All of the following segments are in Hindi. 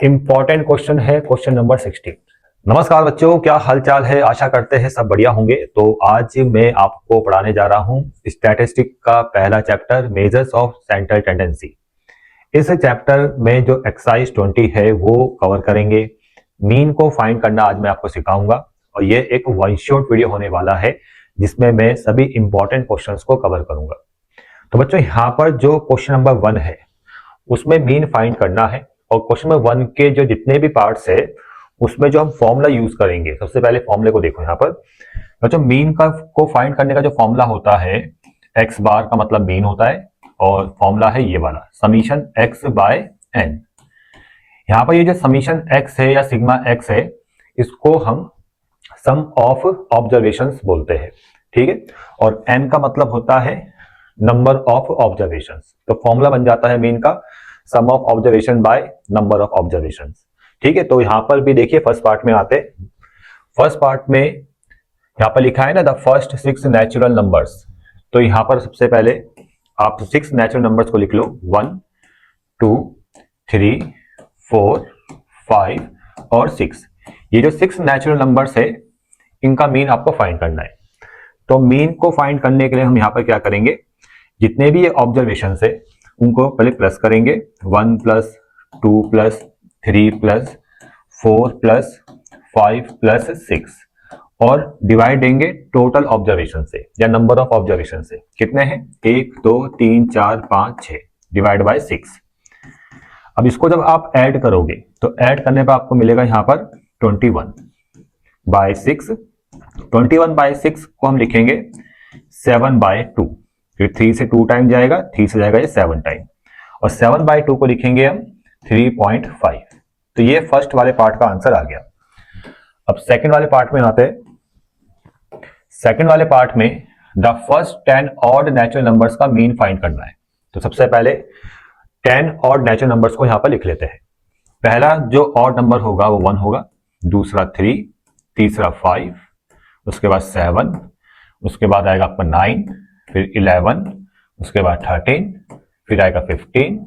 इंपॉर्टेंट क्वेश्चन है क्वेश्चन नंबर 16। नमस्कार बच्चों, क्या हालचाल है? आशा करते हैं सब बढ़िया होंगे। तो आज मैं आपको पढ़ाने जा रहा हूं स्टैटिस्टिक का पहला chapter, measures of central tendency. इस चैप्टर में जो एक्सरसाइज 20 है वो कवर करेंगे। मीन को फाइंड करना आज मैं आपको सिखाऊंगा और ये एक वन शॉट वीडियो होने वाला है जिसमें मैं सभी इंपॉर्टेंट क्वेश्चंस को कवर करूंगा। तो बच्चों, यहाँ पर जो क्वेश्चन नंबर 1 है उसमें मीन फाइंड करना है और क्वेश्चन नंबर 1 के जो जितने भी पार्ट्स है उसमें जो हम फॉर्मूला यूज करेंगे, सबसे पहले फॉर्मूले को देखो। यहाँ पर बच्चों मीन का को फाइंड करने का जो फॉर्मूला होता है, एक्स बार का मतलब मीन होता है और फॉर्मूला है ये वाला, समीशन एक्स बाय एन। यहाँ पर ये जो समीशन एक्स है या सिग्मा एक्स है, इसको हम सम ऑफ ऑब्जर्वेशंस बोलते हैं, ठीक है। और एन का मतलब होता है नंबर ऑफ ऑब्जर्वेशंस। तो फॉर्मूला बन जाता है मीन का sum of observation by number of observations, ठीक है। तो यहां पर भी देखिए फर्स्ट पार्ट में आते, फर्स्ट पार्ट में यहां पर लिखा है ना, द फर्स्ट 6 नेचुरल नंबर्स। तो यहां पर सबसे पहले आप 6 नेचुरल नंबर्स को लिख लो, 1 2 3 4 5 और 6। ये जो 6 नेचुरल नंबर्स है इनका मीन आपको फाइंड करना है। तो मीन को फाइंड करने के लिए हम यहां पर क्या करेंगे, जितने भी ये ऑब्जर्वेशन है उनको पहले प्लस करेंगे, 1 plus 2 plus 3 plus 4 plus 5 plus 6 और डिवाइड देंगे टोटल ऑब्जर्वेशन से या नंबर ऑफ ऑब्जर्वेशन से। कितने हैं? 1 2 3 4 5 6 डिवाइड बाय 6। अब इसको जब आप ऐड करोगे तो ऐड करने पर आपको मिलेगा यहां पर 21 बाय 6। 21 बाय 6 को हम लिखेंगे 7 बाय 2, फिर 3 से 2 टाइम जाएगा, 3 से जाएगा ये 7 टाइम, और 7 बाय 2 को लिखेंगे हम 3.5। तो ये फर्स्ट वाले पार्ट का आंसर आ गया। अब सेकंड वाले पार्ट में आते हैं। सेकंड वाले पार्ट में the first 10 odd natural numbers का मीन फाइंड करना है। तो सबसे पहले 10 ऑड नेचुरल नंबर्स को यहां पर लिख लेते हैं। पहला जो ऑड नंबर होगा वो 1 होगा, दूसरा 3, तीसरा 5, उसके बाद 7, उसके बाद आएगा आपका 9, फिर 11, उसके बाद 13, फिर आएगा 15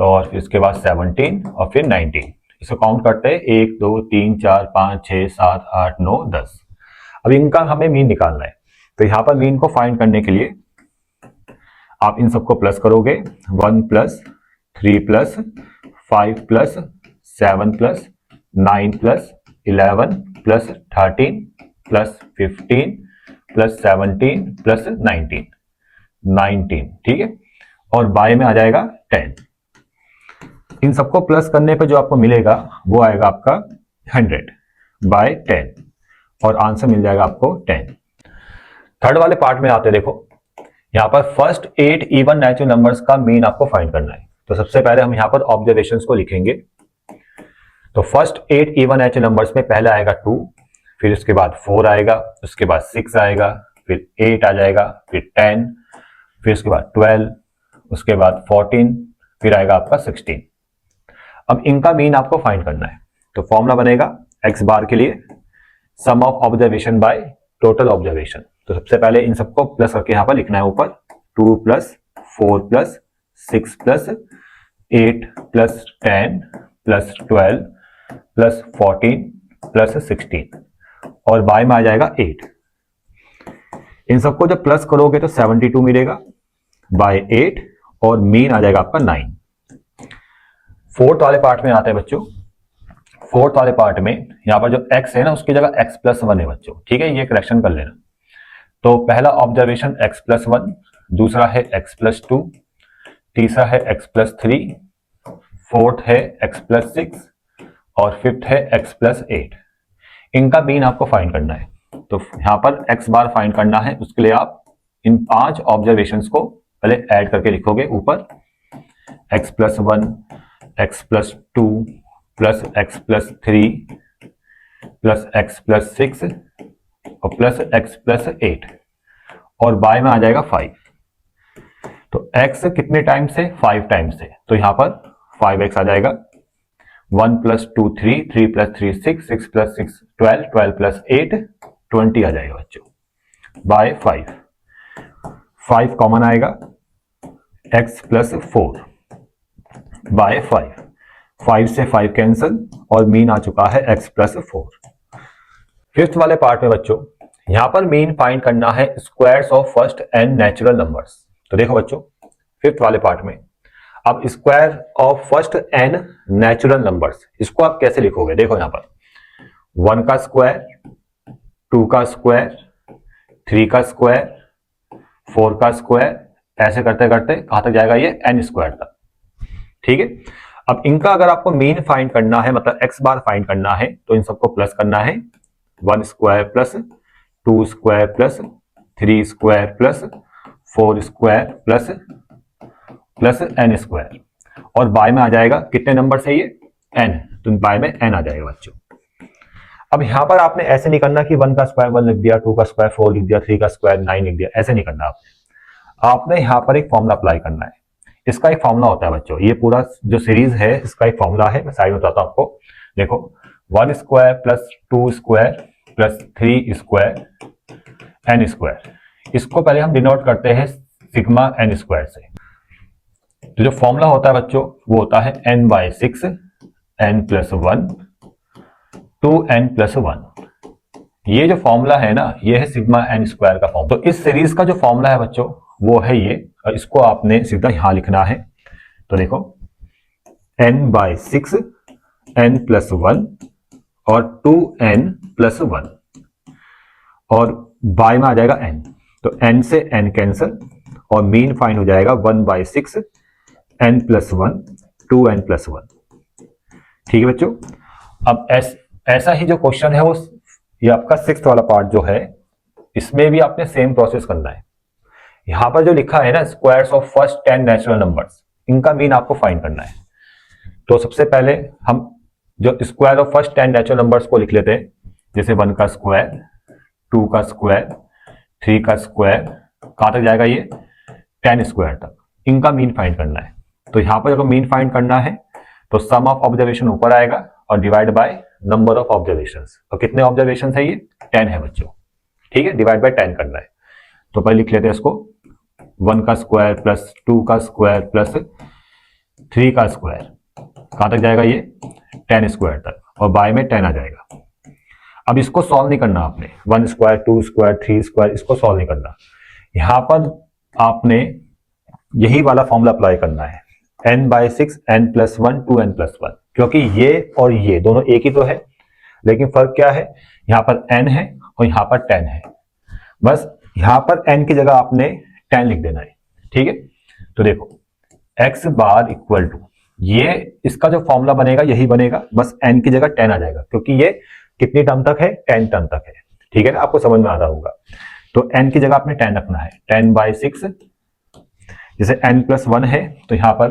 और फिर उसके बाद 17 और फिर 19। इसको काउंट करते हैं, 1 2 3 4 5 6 7 8 9 10। अब इनका हमें मीन निकालना है। तो यहां पर मीन को फाइंड करने के लिए आप इन सबको प्लस करोगे, 1 plus 3 plus 5 plus 7 plus 9 plus 11 plus 13 plus 15 plus 17 plus 19, ठीक है। और बाय में आ जाएगा 10। इन सबको प्लस करने पे जो आपको मिलेगा वो आएगा आपका 100 बाय 10 और आंसर मिल जाएगा आपको 10। थर्ड वाले पार्ट में आते, देखो यहां पर फर्स्ट 8 इवन नेचुरल नंबर्स का मीन आपको फाइंड करना है। तो सबसे पहले हम यहां पर ऑब्जर्वेशंस को लिखेंगे। तो फर्स्ट 8 इवन नेचुरल नंबर्स में पहला आएगा 2, फिर उसके बाद 4 आएगा, उसके बाद 6 आएगा, फिर 8 आ जाएगा, फिर 10, फिर उसके बाद 12, उसके बाद 14, फिर आएगा आपका 16। अब इनका मीन आपको फाइंड करना है। तो फॉर्मूला बनेगा एक्स बार के लिए sum of observation by total observation. तो सबसे पहले इन सबको प्लस करके यहां पर लिखना है ऊपर, 2 plus 4 plus 6 plus 8 plus 10 plus 12 plus 14 plus 16 और बाय में आ जाएगा 8। इन सबको जब प्लस करोगे तो 72 मिलेगा बाय 8 और मीन आ जाएगा आपका 9। फोर्थ वाले पार्ट में आते हैं बच्चों। फोर्थ वाले पार्ट में यहां पर जो x है ना उसकी जगह x प्लस 1 है बच्चों, ठीक है, ये करेक्शन कर लेना। तो पहला ऑब्जर्वेशन x प्लस 1, दूसरा है x प्लस 2, तीसरा है x प्लस 3, फोर्थ है x प्लस 6 और फिफ्थ है x प्लस 8। इनका मीन आपको फाइंड करना है। तो यहां पर x बार फाइंड करना है, उसके लिए आप इन 5 ऑब्जर्वेशंस को पहले ऐड करके लिखोगे ऊपर, x plus 1, x plus 2 plus x plus 3 plus x plus 6 और प्लस x प्लस 8 और बाय में आ जाएगा 5। तो x कितने टाइम से? 5 टाइम से। तो यहां पर 5x आ जाएगा, 1 प्लस 2 3, 3 प्लस 3 6, 6 प्लस 6 12, 12 प्लस 8 20 आ जाएगा बच्चों बाय 5। 5 कॉमन आएगा, x प्लस 4 बाय 5 5 से 5 कैंसिल और मीन आ चुका है x प्लस 4। फिफ्थ वाले पार्ट में बच्चों यहां पर मीन फाइंड करना है squares of first n natural numbers. तो देखो बच्चों फिफ्थ वाले पार्ट में अब square of first n natural numbers, इसको आप कैसे लिखोगे? देखो यहां पर 1 का स्क्वायर, 2 का स्क्वायर, 3 का स्क्वायर, 4 का स्क्वायर, ऐसे करते करते कहां तक जाएगा ये n स्क्वायर तक। ठीक है, अब इनका अगर आपको मीन फाइंड करना है मतलब x बार फाइंड करना है तो इन सबको प्लस करना है। 1 square plus 2 square plus 3 square plus 4 square plus n square, और बाय में आ जाएगा कितने नंबर से ये n, तो बाय में n आ जाएगा बच्चों। अब यहां पर आपने ऐसे नहीं करना कि 1 का स्क्वायर 1 लिख दिया, 2 का स्क्वायर 4 लिख दिया, 3 का स्क्वायर 9 लिख दिया, ऐसे नहीं करना आपने यहां पर एक फॉर्मूला अप्लाई करना है। इसका एक फॉर्मूला होता है बच्चों, ये पूरा जो सीरीज है इसका एक फॉर्मूला है, मैं साइड में बताता हूं आपको। देखो 1 square plus 2 square plus 3 square n square, इसको पहले हम डिनोट करते हैं सिग्मा n स्क्वायर से। तो जो फॉर्मूला होता है बच्चों वो होता है n/6 n plus 1 2n plus 1। ये जो फॉर्मूला है ना ये है सिग्मा n स्क्वायर का फॉर्मूला। तो इस सीरीज का जो फॉर्मूला है बच्चों वो है ये, और इसको आपने सीधा यहां लिखना है। तो देखो n/6 n प्लस 1 और 2n प्लस 1 और बाय में आ जाएगा n, तो n से n कैंसिल और मीन फाइंड हो जाएगा 1/6 n प्लस 1 2n प्लस 1। ठीक है बच्चों, अब ऐसा ही जो क्वेश्चन है वो ये आपका सिक्स्थ वाला पार्ट जो है इसमें भी आपने सेम प्रोसेस करना है। यहां पर जो लिखा है ना squares of first 10 natural numbers, इनका मीन आपको फाइंड करना है। तो सबसे पहले हम जो square of first 10 natural numbers को लिख लेते हैं, जैसे 1 का स्क्वायर, 2 का स्क्वायर, 3 का स्क्वायर, कहां तक जाएगा ये 10 स्क्वायर तक, इनका मीन फाइंड करना है। तो यहां पर जब मीन फाइंड करना है तो सम ऑफ ऑब्जर्वेशन ऊपर आएगा और divide by number of observations. तो कितने ऑब्जर्वेशन है ये 10 है बच्चों। ठीक है, डिवाइड बाय 10 करना है। तो पहले लिख लेते हैं इसको 1 का स्क्वायर प्लस 2 का स्क्वायर प्लस 3 का स्क्वायर, कहां तक जाएगा ये 10 स्क्वायर तक, और बाय में 10 आ जाएगा। अब इसको सॉल्व नहीं करना आपने, 1 स्क्वायर 2 स्क्वायर 3 स्क्वायर इसको सॉल्व नहीं करना। यहां पर आपने यही वाला फॉर्मूला अप्लाई करना है n/6 n plus 1 2n plus 1, क्योंकि ये और ये दोनों एक ही तो है, लेकिन फर्क क्या है, यहां पर n है और यहां पर 10 है। बस यहां पर n की जगह आपने 10 लिख देना है। ठीक है, तो देखो x बार इक्वल टू ये इसका जो फॉर्मूला बनेगा यही बनेगा, बस n की जगह 10 आ जाएगा, क्योंकि ये कितनी टर्म तक है 10 टर्म तक है। ठीक है ना, आपको समझ में आ रहा होगा। तो n की जगह आपने 10 रखना है, 10/6, जैसे n प्लस 1 है तो यहां पर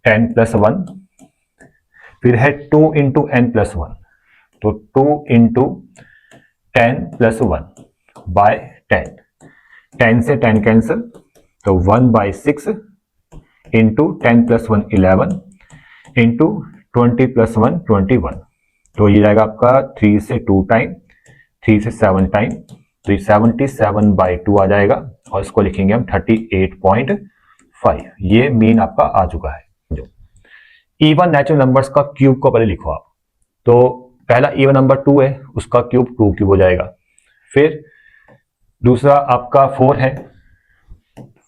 10 प्लस 1, फिर है 2 इंटू n प्लस 1, तो 2 इंटू 10 प्लस 1 बाय 10, 10 से 10 कैंसिल, तो 1/6 इंटू 10 प्लस 1 11 इंटू 20 प्लस 1 21, तो ये जाएगा आपका 3 से 2 टाइम, 3 से 7 टाइम, तो ये 77/2 आ जाएगा, और इसको लिखेंगे हम 38.5। ये मीन आपका आ चुका है। जो इवन नेचुरल नंबर्स का क्यूब को पहले लिखो आप, तो पहला इवन नंबर 2 है उसका क्यूब 2 क्यूब हो जाएगा, फिर दूसरा आपका 4 है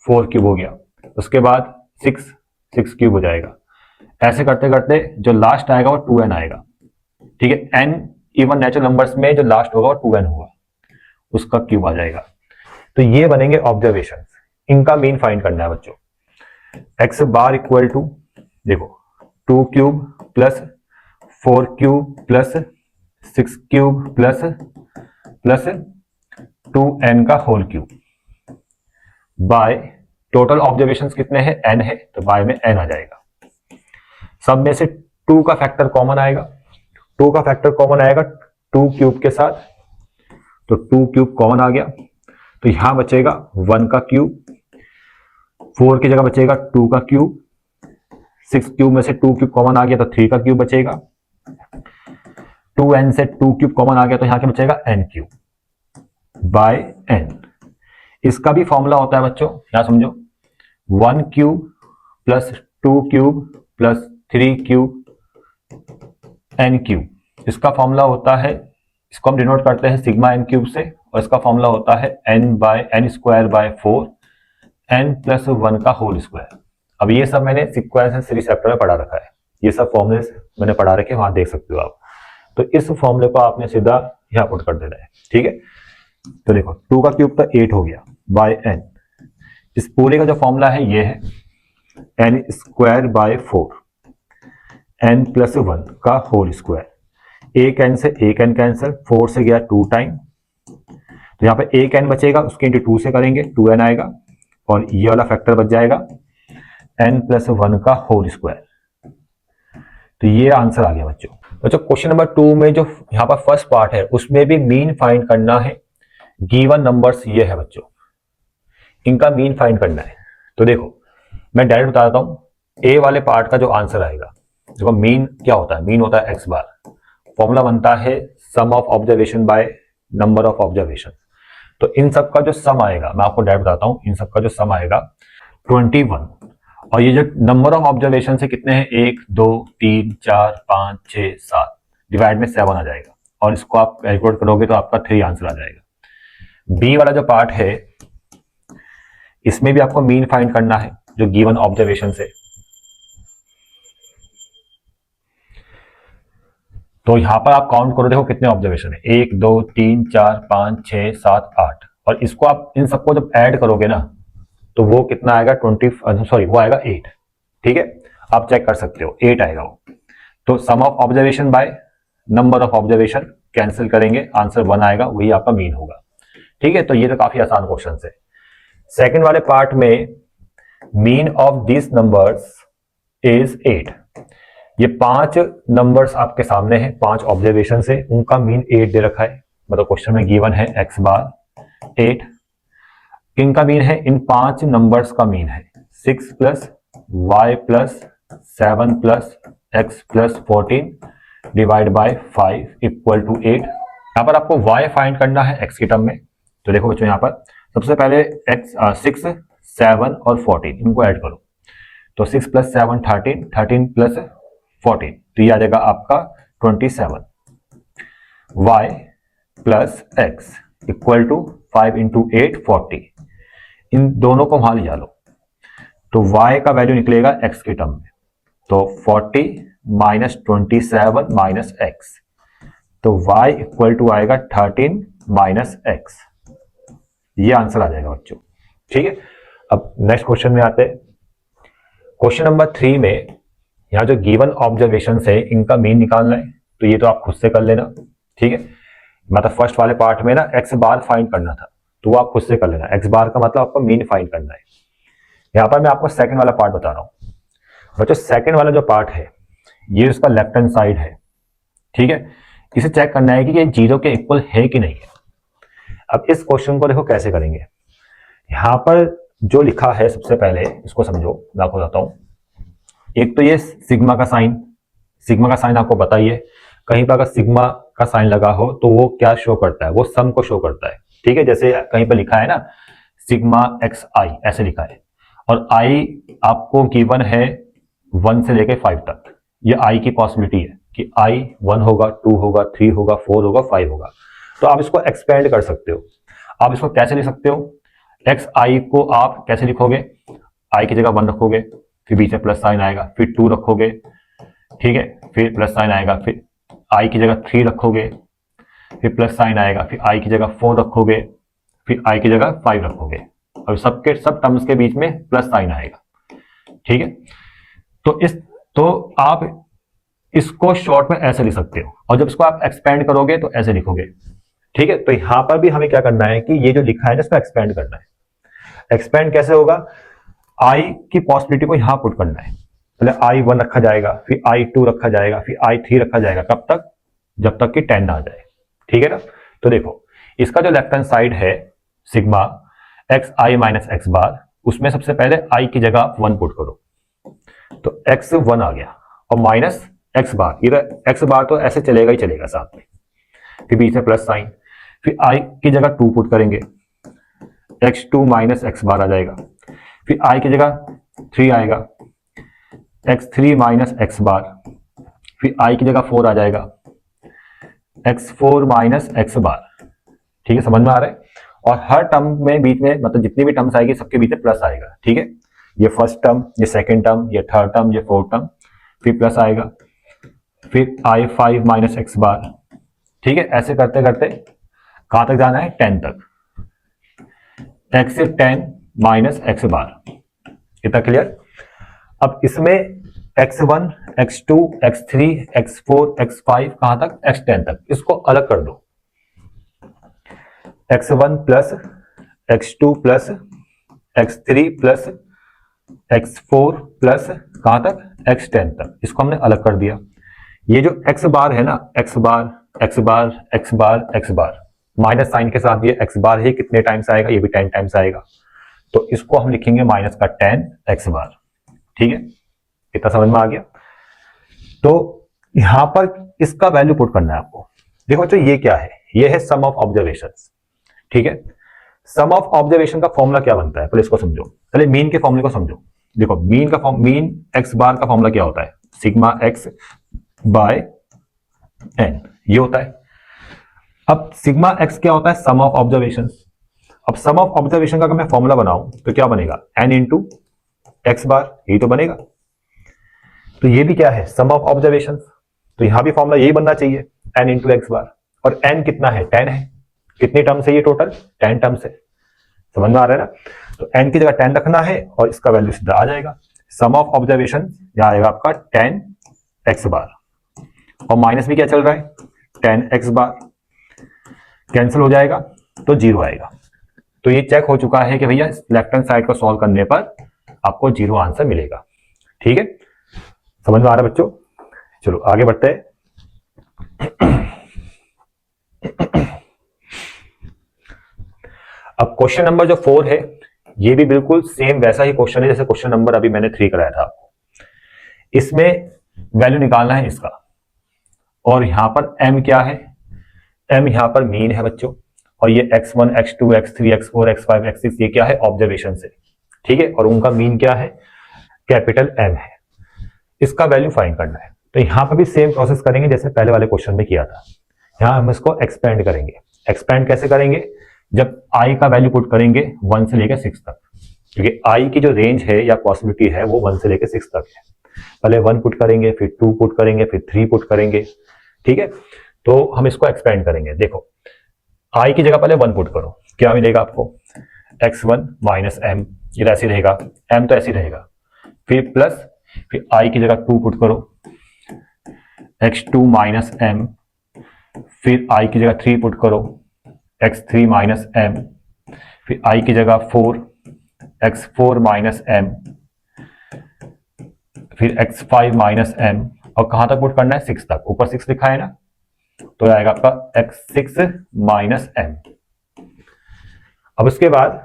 4 क्यूब हो गया, उसके बाद 6 क्यूब हो जाएगा, ऐसे करते करते जो लास्ट आएगा वो 2n आएगा। ठीक है, n इवन नेचुरल नंबर्स में जो लास्ट होगा वो 2n होगा, उसका क्यूब आ जाएगा। तो ये बनेंगे ऑब्जर्वेशन, इनका मीन फाइंड करना है बच्चों। x बार इक्वल टू देखो 2 cube plus 4 cube plus 6 cube plus 2n का whole cube by total observations कितने हैं n है, तो बाय में n आ जाएगा। सब में से 2 का फैक्टर कॉमन आएगा, 2 का फैक्टर कॉमन आएगा 2 क्यूब के साथ, तो 2 क्यूब कॉमन आ गया, तो यहां बचेगा 1 का क्यूब, 4 की जगह बचेगा 2 का क्यूब, 6 क्यूब में से 2 क्यूब कॉमन आ गया तो 3 का क्यूब बचेगा, 2n से 2 क्यूब कॉमन आ गया तो यहां क्या बचेगा n क्यूब बाय n। इसका भी फॉर्मूला होता है बच्चों, यहां समझो 1 cube plus 2 cube plus 3 cube n cube. इसका फॉर्मूला होता है, इसको हम डिनोट करते हैं सिग्मा एन क्यूब से, और इसका फॉर्मूला होता है n by n square by 4 n plus 1 का होल स्क्वायर। अब ये सब मैंने सीक्वेंस एंड सीरीज चैप्टर में पढ़ा रखा है, ये सब फॉर्मूले मैंने पढ़ा रखे, वहां देख सकते हो आप। तो इस फॉर्मूले को आपने सीधा यहाँ पुट कर देना है, ठीक है। तो देखो 2 का क्यूब तो 8 हो गया बाय एन, इस पूरे का जो फॉर्मूला है ये है n square by 4 n plus 1 का होल स्क्वायर। एक एन से एक एन कैंसिल, 4 से गया 2 टाइम, तो यहाँ पे एक एन बचेगा, उसके इंटू 2 से करेंगे 2n आएगा, और ये वाला फैक्टर बच जाएगा n प्लस 1 का होल स्क्वायर। तो ये आंसर आ गया बच्चों। बच्चों क्वेश्चन नंबर 2 में जो यहाँ पर फर्स्ट पार्ट है उसमें भी मीन फाइंड करना है। गिवन नंबर्स ये है बच्चों, इनका मीन फाइंड करना है। तो देखो मैं डायरेक्ट बता देता हूँ, ए वाले पार्ट का जो आंसर आएगा, देखो मीन क्या होता है, मीन होता है एक्स बार, फॉर्मूला बनता है sum of observation by number of observation. तो इन सब का जो सम आएगा, मैं आपको डायरेक्ट बताता हूं, इन सब का जो सम आएगा 21, और ये जो नंबर ऑफ ऑब्जर्वेशन से कितने हैं, 1 2 3 4 5 6 7 डिवाइड में 7 आ जाएगा, और इसको आप कैलकुलेट करोगे तो आपका 3 आंसर आ जाएगा। बी वाला जो पार्ट है इसमें भी आपको मीन फाइंड करना है जो गिवन ऑब्जर्वेशन से। तो यहां पर आप काउंट करो, देखो कितने ऑब्जर्वेशन है, 1 2 3 4 5 6 7 8, और इसको आप इन सबको जब ऐड करोगे ना तो वो कितना आएगा, वो आएगा 8, ठीक है। आप चेक कर सकते हो 8 आएगा वो। तो sum of observation by number of observation cancel करेंगे, आंसर 1 आएगा, वही आपका मीन होगा, ठीक है। तो ये तो काफी आसान क्वेश्चन है। सेकंड वाले पार्ट में mean of this numbers is 8। ये 5 नंबर्स आपके सामने हैं, 5 ऑब्जर्वेशन से, उनका मीन 8 दे रखा है, मतलब क्वेश्चन में गिवन है एक्स बार 8। इनका मीन है, इन 5 नंबर्स का मीन है 6 plus y plus 7 plus x plus 14 divide by 5 equal to 8। यहां पर आपको y फाइंड करना है x के टर्म में। तो देखो बच्चों, यहां पर सबसे पहले x 6 7 और 14 इनको ऐड करो, तो 6 प्लस 7 13, 13 प्लस 14, तो ये आ जाएगा आपका 27। y plus x equal to 5 into 8 40, इन दोनों को वहां ले जा लो, तो y का वैल्यू निकलेगा x के टर्म में, तो 40 माइनस 27 माइनस एक्स, तो y इक्वल टू आएगा 13 माइनस एक्स। ये आंसर आ जाएगा बच्चों, ठीक है। अब नेक्स्ट क्वेश्चन में आते हैं। क्वेश्चन नंबर 3 में यहाँ जो गिवन ऑब्जर्वेशन है इनका मीन निकालना है, तो ये तो आप खुद से कर लेना, ठीक है। मतलब फर्स्ट वाले पार्ट में ना एक्स बार फाइंड करना था, तो वो आप खुद से कर लेना। एक्स बार का मतलब आपको मीन फाइंड करना है। यहाँ पर मैं आपको सेकंड वाला पार्ट बता रहा हूँ बच्चों। सेकंड वाला जो पार्ट है ये उसका लेफ्ट हैंड साइड है, ठीक है। इसे चेक करना है कि ये 0 के इक्वल है कि नहीं है। अब इस क्वेश्चन को देखो कैसे करेंगे। यहाँ पर जो लिखा है सबसे पहले इसको समझो, मैं आपको बताता हूँ। एक तो ये सिग्मा का साइन आपको बताइए, कहीं पर अगर सिग्मा का साइन लगा हो तो वो क्या शो करता है, वो सम को शो करता है, ठीक है। जैसे कहीं पर लिखा है ना सिग्मा एक्स आई, ऐसे लिखा है, और आई आपको गिवन है 1 से लेकर 5 तक। ये आई की पॉसिबिलिटी है कि आई 1 होगा, 2 होगा, 3 होगा, 4 होगा, 5 होगा। तो आप इसको एक्सपेंड कर सकते हो। आप इसको कैसे लिख सकते हो, एक्स आई को आप कैसे लिखोगे, आई की जगह 1 रखोगे, फिर बीच में प्लस साइन आएगा, फिर 2 रखोगे, ठीक है, फिर प्लस साइन आएगा, फिर आई की जगह 3 रखोगे, फिर प्लस साइन आएगा, फिर आई की जगह 4 रखोगे, फिर आई की जगह 5 रखोगे, और सबके सब टर्म्स के बीच में प्लस साइन आएगा, ठीक है। तो आप इसको शॉर्ट में ऐसे लिख सकते हो, और जब इसको आप एक्सपेंड करोगे तो ऐसे लिखोगे, ठीक है। तो यहां पर भी हमें क्या करना है कि ये जो लिखा है ना इसको एक्सपेंड करना है। एक्सपेंड कैसे होगा, आई की पॉसिबिलिटी को यहां पुट करना है। पहले आई 1 रखा जाएगा, फिर आई 2 रखा जाएगा, फिर आई 3 रखा जाएगा, कब तक, जब तक कि 10 ना आ जाए, ठीक है ना। तो देखो इसका जो लेफ्ट हैंड साइड है सिग्मा एक्स आई माइनस एक्स बार, उसमें सबसे पहले आई की जगह आप 1 पुट करो, तो एक्स 1 आ गया, और माइनस एक्स बार, ये एक्स बार तो ऐसे चलेगा ही चलेगा साथ में, फिर बीच में प्लस साइन, फिर आई की जगह 2 पुट करेंगे, x2 माइनस एक्स बार आ जाएगा, फिर आई की जगह 3 आएगा, x3 माइनस एक्स बार, फिर i की जगह 4 आ जाएगा, x4 माइनस एक्स बार। ठीक है, समझ में आ रहा है। और हर टर्म में बीच में, मतलब जितनी भी टर्म्स आएगी सबके बीच में प्लस आएगा। ठीक है, ये फर्स्ट टर्म, ये सेकंड टर्म, ये थर्ड टर्म, ये फोर्थ टर्म, फिर प्लस आएगा, फिर i5 माइनस एक्स बार। ठीक है, ऐसे करते करते कहां तक जाना है, 10 तक, x10 माइनस एक्स बार। इतना क्लियर। अब इसमें x1, x2, x3, x4, x5 कहां तक, x10 तक। इसको अलग कर दो, x1 plus x2 plus x3 plus x4 plus कहां तक, x10 तक। इसको हमने अलग कर दिया। ये जो x बार है ना, x बार, x बार, x बार, x बार, माइनस साइन के साथ ये x बार है, कितने टाइम्स आएगा, ये भी 10 टाइम्स आएगा। तो इसको हम लिखेंगे माइनस का 10 x बार। ठीक है, इतना समझ में आ गया। तो यहां पर इसका वैल्यू पुट करना है आपको। देखो बच्चों, ये क्या है, ये है सम ऑफ ऑब्जर्वेशंस। ठीक है, सम ऑफ ऑब्जर्वेशन का फॉर्मूला क्या बनता है, पहले इसको समझो। पहले मीन के फॉर्मूले को समझो। देखो, मीन एक्स बार का फॉर्मूला क्या होता है, सिग्मा एक्स बाय एन, ये होता है। अब सिग्मा एक्स क्या होता है, सम ऑफ ऑब्जर्वेशन। अब सम ऑफ ऑब्जर्वेशन का अगर मैं फॉर्मूला बनाऊं तो क्या बनेगा, एन इंटू एक्स बार, यही तो बनेगा। तो ये भी क्या है, सम ऑफ ऑब्जर्वेशन। तो यहां भी फॉर्मूला यही बनना चाहिए, एन इंटू एक्स बार। और एन कितना है, 10 है। कितनी टर्म्स है ये टोटल, 10 टर्म्स है। समझ में आ रहा है ना। तो एन की जगह 10 रखना है और इसका वैल्यू सीधा आ जाएगा। सम ऑफ ऑब्जर्वेशन यहां आएगा आपका 10 एक्स बार, और माइनस भी क्या चल रहा है, 10 एक्स बार। कैंसिल हो जाएगा तो 0 आएगा। तो ये चेक हो चुका है कि भैया लेफ्ट हैंड साइड को सॉल्व करने पर आपको 0 आंसर मिलेगा। ठीक है, समझ में आ रहा है बच्चों। चलो आगे बढ़ते हैं। अब क्वेश्चन नंबर जो 4 है, ये भी बिल्कुल सेम वैसा ही क्वेश्चन है जैसे क्वेश्चन नंबर अभी मैंने 3 कराया था आपको। इसमें वैल्यू निकालना है इसका, और यहां पर m क्या है, m यहां पर मीन है बच्चों, और ये x1, x2, x3, x4, x5, x6 ये क्या है, ऑब्जर्वेशन से। ठीक है, और उनका मीन क्या है, कैपिटल M है। इसका वैल्यू फाइंड करना है। तो यहां पर भी सेम प्रोसेस करेंगे जैसे पहले वाले क्वेश्चन में किया था। यहां हम इसको एक्सपेंड करेंगे। एक्सपेंड कैसे करेंगे, जब i का वैल्यू पुट करेंगे 1 से लेकर 6 तक, क्योंकि i की जो रेंज है या पॉसिबिलिटी है वो 1 से लेकर 6 तक है। पहले 1 पुट करेंगे, फिर 2 पुट करेंगे, फिर 3 पुट करेंगे। ठीक है, तो हम इसको एक्सपेंड करेंगे। देखो, i की जगह पहले 1 पुट करो, क्या मिलेगा आपको, x1 माइनस m, ये ऐसे रहेगा, m तो ऐसे रहेगा। फिर प्लस, फिर i की जगह 2 पुट करो, x2 माइनस m, फिर i की जगह 3 पुट करो, x3 माइनस m, फिर i की जगह 4, x4 माइनस m, फिर x5 माइनस m, और कहां तक पुट करना है, 6 तक। ऊपर 6 लिखा है ना, तो आएगा आपका x6 माइनस m। अब उसके बाद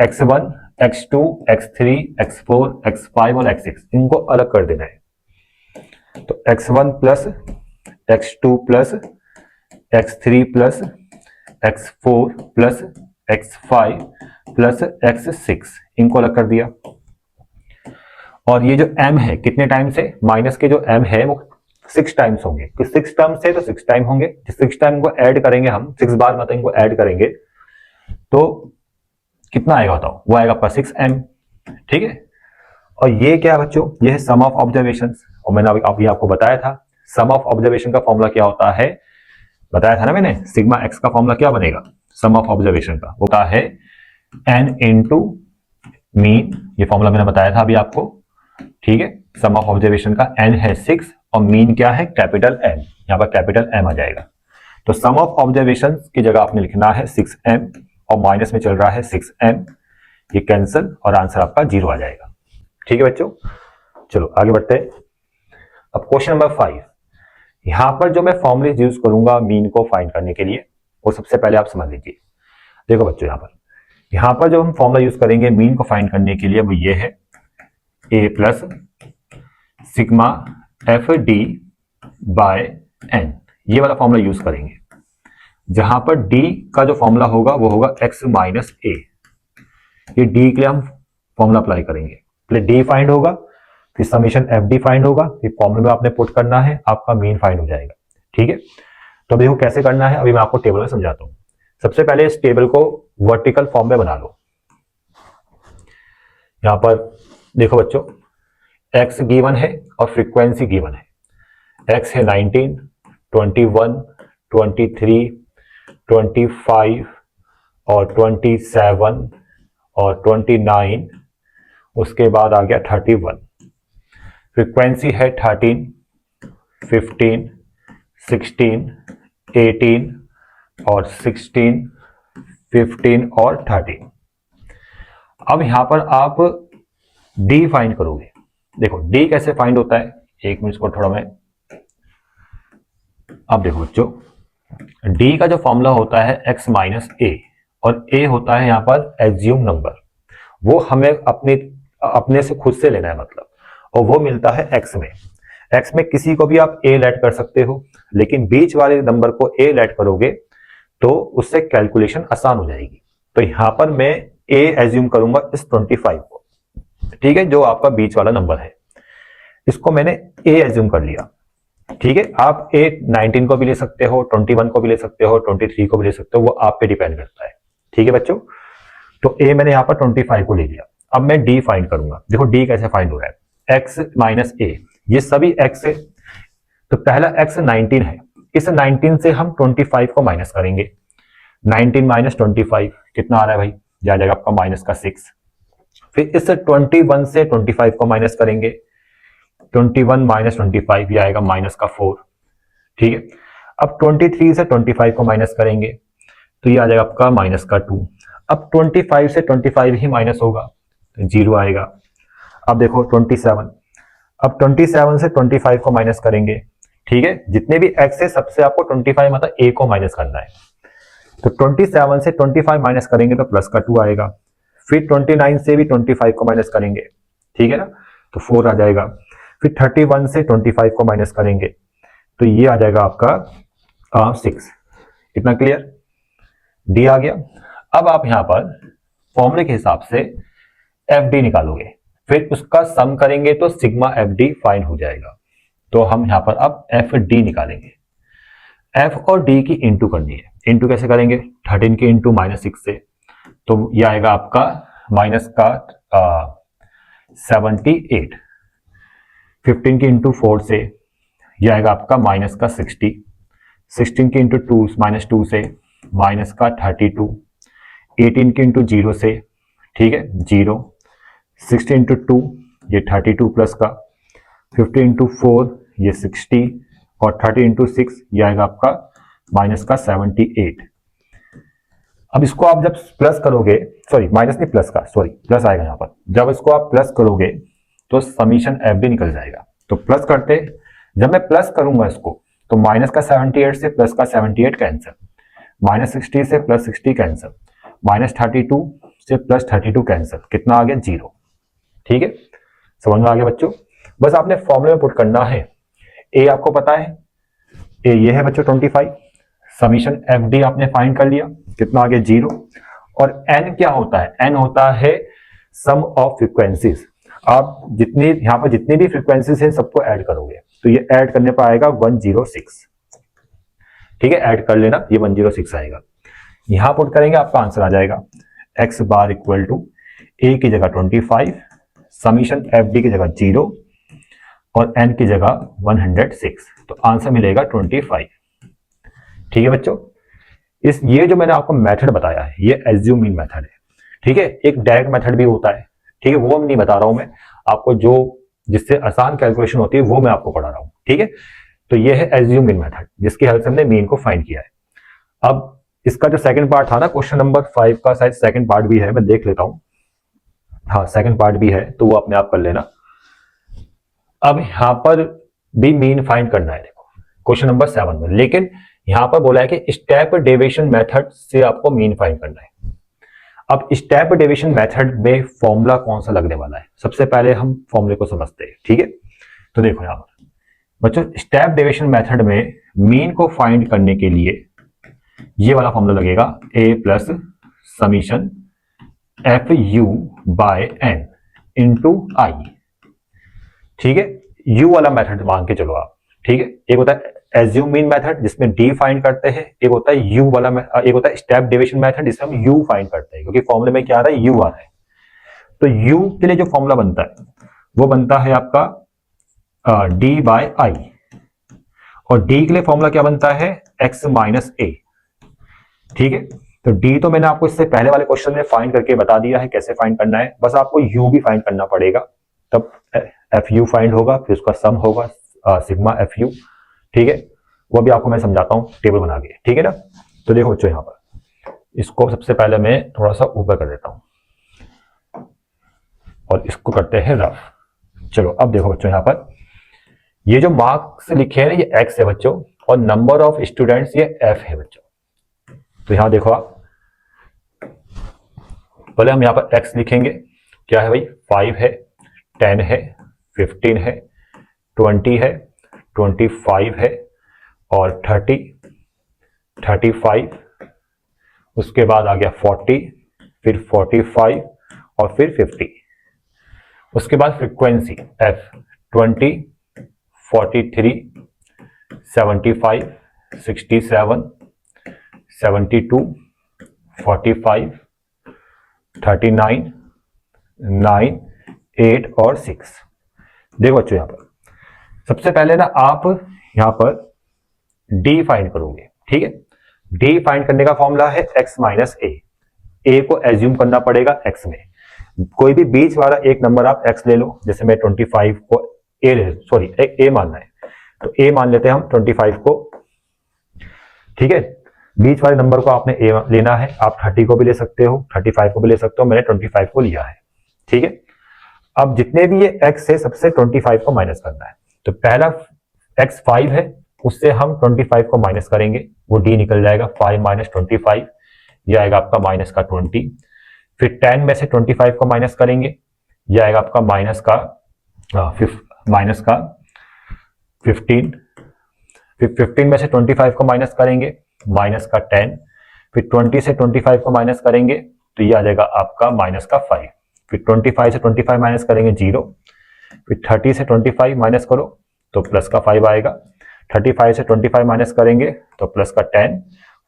x1, x2, x3, x4, x5 और x6 इनको अलग कर देना है। तो x1 plus x2 plus x3 plus x4 plus x5 plus x6 इनको अलग कर दिया। और ये जो m है कितने टाइम से, माइनस के जो m है वो 6 टाइम्स होंगे। तो 6 टर्म से तो 6 टाइम होंगे। 6 टाइम को ऐड करेंगे हम, 6 बार मतलब इनको ऐड करेंगे तो कितना आएगा बताओ, वो आएगा आपका 6m। ठीक है, और ये क्या है बच्चों, ये है सम ऑफ ऑब्जर्वेशन। और मैंने अभी आपको बताया था सम ऑफ ऑब्जर्वेशन का फॉर्मूला क्या होता है, बताया था ना मैंने। सिग्मा एक्स का फॉर्मूला क्या बनेगा सम ऑफ ऑब्जर्वेशन का, वो क्या है n इंटू मीन। ये फॉर्मूला मैंने बताया था अभी आपको। ठीक है, सम ऑफ ऑब्जर्वेशन का n है 6 और मीन क्या है, कैपिटल M। यहां पर कैपिटल M आ जाएगा। तो सम ऑफ ऑब्जर्वेशन की जगह आपने लिखना है 6m, और माइनस में चल रहा है 6m, ये कैंसिल और आंसर आपका 0 आ जाएगा। ठीक है बच्चों, चलो आगे बढ़ते हैं। अब क्वेश्चन नंबर 5, यहां पर जो मैं फॉर्मूले यूज करूंगा मीन को फाइंड करने के लिए, वो सबसे पहले आप समझ लीजिए। देखो बच्चों, यहां पर जो हम फॉर्मूला यूज करेंगे मीन को फाइंड करने के लिए वो ये है a plus sigma f d by n, ये वाला फॉर्मूला यूज करेंगे। जहां पर d का जो फॉर्मूला होगा वो होगा x माइनस ए। ये d के लिए हम फॉर्मूला अप्लाई करेंगे। पहले d फाइंड होगा, फिर समीशन एफ डी फाइंड होगा, फिर फॉर्मूले में आपने पुट करना है, आपका मीन फाइंड हो जाएगा। ठीक है, तो देखो कैसे करना है, अभी मैं आपको टेबल में समझाता हूँ। सबसे पहले इस टेबल को वर्टिकल फॉर्म में बना लो। यहां पर देखो बच्चों, एक्स गिवन है और फ्रीक्वेंसी गिवन है। एक्स है 19, 21, 23, 25 और 27 और 29, उसके बाद आ गया 31। फ्रीक्वेंसी है 13, 15, 16, 18 और 16, 15 और 13। अब यहां पर आप डी फाइंड करोगे। देखो डी कैसे फाइंड होता है, एक मिनट को थोड़ा मैं, अब देखो बच्चों, डी का जो फॉर्मूला होता है एक्स माइनस ए, और ए होता है यहां पर एज्यूम नंबर, वो हमें अपने से खुद से लेना है मतलब, और वो मिलता है एक्स में। एक्स में किसी को भी आप ए ऐड कर सकते हो, लेकिन बीच वाले नंबर को ए ऐड करोगे तो उससे कैलकुलेशन आसान हो जाएगी। तो यहां पर मैं ए एज्यूम करूंगा इस 25 को, ठीक है, जो आपका बीच वाला नंबर है, इसको मैंने ए एज्यूम कर लिया। ठीक है, आप ए 19 को भी ले सकते हो, 21 को भी ले सकते हो, 23 को भी ले सकते हो, वो आप पे डिपेंड करता है। ठीक है बच्चों, तो ए मैंने यहाँ पर 25 को ले लिया। अब मैं डी फाइंड करूंगा। देखो डी कैसे फाइंड हो रहा है, एक्स माइनस ए, ये सभी एक्स है, तो पहला एक्स 19 है, इस 19 से हम 25 को माइनस करेंगे। 19 माइनस 25 कितना आ रहा है भाई, जा जाएगा आपका माइनस का 6। फिर इस 21 से 25 को माइनस करेंगे, 21 माइनस 25 ये आएगा माइनस का 4। ठीक है, अब 23 से 25 को माइनस करेंगे तो ये आ जाएगा आपका माइनस का 2। अब 25 से 25 ही माइनस होगा तो 0 आएगा। अब देखो 27, अब 27 से 25 को माइनस करेंगे। ठीक है, जितने भी एक्स है सबसे आपको 25 मतलब ए को माइनस करना है, तो 27 से 25 माइनस करेंगे तो प्लस का 2 आएगा। फिर 29 से भी 25 को माइनस करेंगे, ठीक है ना, तो 4 आ जाएगा। फिर 31 से 25 को माइनस करेंगे तो ये आ जाएगा आपका 6। इतना क्लियर, डी आ गया। अब आप यहां पर फॉर्मूले के हिसाब से एफ डी निकालोगे, फिर उसका सम करेंगे तो सिग्मा एफ डी फाइंड हो जाएगा। तो हम यहां पर अब एफ डी निकालेंगे। एफ और डी की इंटू करनी है। इंटू कैसे करेंगे, 13 के इंटू -6 से, तो ये आएगा आपका माइनस का 78। 15 के इंटू 4 से ये आएगा आपका माइनस का 60। 16 के इंटू -2 से माइनस का 32। 18 के इंटू 0 से, ठीक है, 0। 60 इंटू 2 ये 32 प्लस का, 50 इंटू 4 ये 60 और 30 इंटू 6 ये आएगा आपका माइनस का 78। अब इसको आप जब प्लस करोगे, सॉरी माइनस नहीं प्लस का, सॉरी प्लस आएगा यहाँ पर, जब इसको आप प्लस करोगे तो समीशन एफ डी निकल जाएगा। तो प्लस करते, जब मैं प्लस करूंगा इसको तो माइनस का 78 से प्लस का 78 कैंसिल, -60 से प्लस 60 कैंसिल, -32 से प्लस 32 कैंसिल, कितना आ गया 0। ठीक है, समझ में आ गया बच्चों। बस आपने फॉर्मूले में पुट करना है। ए आपको पता है, ए ये है बच्चों 25, समीशन एफ डी आपने फाइंड कर लिया, कितना आ गया 0। और एन क्या होता है, एन होता है सम ऑफ फ्रीक्वेंसीज। आप जितनी यहां पर जितनी भी फ्रीक्वेंसीज है सबको ऐड करोगे तो ये ऐड करने पर आएगा 106। ठीक है, ऐड कर लेना, ये 106 आएगा। यहां पुट करेंगे आपका आंसर आ जाएगा एक्स बार इक्वल टू ए की जगह 25, समीशन एफ डी की जगह 0 और एन की जगह 106, तो आंसर मिलेगा 25। ठीक है बच्चों, ये जो मैंने आपको मेथड बताया है ये एज्यूम मीन मेथड है। ठीक है, एक डायरेक्ट मेथड भी होता है, ठीक है, वो नहीं बता रहा हूं मैं आपको, जो जिससे आसान कैलकुलेशन होती है वो मैं आपको पढ़ा रहा हूं। ठीक है, तो ये है एज्यूम मीन मेथड, जिसकी हेल्प से हमने मीन को फाइंड किया है। अब इसका जो सेकंड पार्ट था ना, क्वेश्चन नंबर 5 का शायद सेकंड पार्ट भी है, मैं देख लेता हूं। हाँ सेकंड पार्ट भी है, तो वो अपने आप कर लेना। अब यहां पर भी मीन फाइंड करना है, देखो क्वेश्चन नंबर 7 में, लेकिन यहां पर बोला है कि स्टेप डेविएशन मेथड से आपको मीन फाइंड करना है। अब स्टेप डेविएशन मेथड में फॉर्मूला कौन सा लगने वाला है, सबसे पहले हम फॉर्मूले को समझते हैं। ठीक है, तो देखो यहां पर बच्चों, स्टेप डेविएशन मेथड में मीन को फाइंड करने के लिए ये वाला फॉर्मूला लगेगा, A plus summation F U by N into I. ठीक है, यू वाला मेथड मान के चलो आप, ठीक है। एक होता है एज्यूम मीन मेथड जिसमें डी फाइंड करते हैं, एक होता है यू वाला, एक होता है स्टेप डेविएशन मेथड जिसमें हम यू फाइंड करते हैं, क्योंकि फॉर्मूले में क्या आ रहा है, यू आ रहा है। तो यू के लिए जो फॉर्मूला बनता है वो बनता है आपका डी बाय आई, और डी के लिए फॉर्मूला क्या बनता है, एक्स माइनस ए, ठीक है। तो डी तो मैंने आपको इससे पहले वाले क्वेश्चन में फाइंड करके बता दिया है कैसे फाइंड करना है, बस आपको यू भी फाइंड करना पड़ेगा, तब एफ यू फाइंड होगा, फिर उसका सम होगा सिग्मा एफ यू, ठीक है। वो भी आपको मैं समझाता हूँ टेबल बना के, ठीक है ना। तो देखो बच्चों, यहाँ पर इसको सबसे पहले मैं थोड़ा सा ऊपर कर देता हूं और इसको करते हैं रफ। चलो अब देखो बच्चों, यहाँ पर ये जो मार्क्स लिखे हैं ये एक्स है बच्चों, और नंबर ऑफ स्टूडेंट्स ये एफ है बच्चों। तो यहां देखो आप, पहले हम यहां पर एक्स लिखेंगे, क्या है भाई, 5 है, 10 है, 15 है, 20 है, 25 है, और 30, 35, उसके बाद आ गया 40, फिर 45 और फिर 50। उसके बाद फ्रीक्वेंसी एफ 20, 43, 75, 67, 72, 45, 39, 9, 8 और 6। देखो बच्चों, यहां पर सबसे पहले ना आप यहां पर डी फाइंड करोगे, ठीक है। डी फाइंड करने का फॉर्मूला है एक्स माइनस ए को एज्यूम करना पड़ेगा एक्स में, कोई भी बीच वाला एक नंबर आप एक्स ले लो, जैसे मैं 25 को ए मानना है, तो ए मान लेते हैं हम 25 को, ठीक है। बीच वाले नंबर को आपने ए लेना है, आप 30 को भी ले सकते हो, 35 को भी ले सकते हो, मैंने 25 को लिया है, ठीक है। अब जितने भी ये x है सबसे 25 को माइनस करना है, तो पहला x 5 है, उससे हम 25 को माइनस करेंगे, वो d निकल जाएगा, 5 माइनस 25, यह आएगा आपका माइनस का 20। फिर 10 में से 25 को माइनस करेंगे, यह आएगा आपका माइनस का 15। फिर 15 में से 25 को माइनस करेंगे, माइनस का 10। फिर 20 से 25 को माइनस करेंगे तो ये आ जाएगा आपका माइनस का 5। फिर 25 से 25 माइनस करेंगे 0। फिर 30 से 25 माइनस करो तो प्लस का 5 आएगा। 35 से 25 माइनस करेंगे तो प्लस का 10।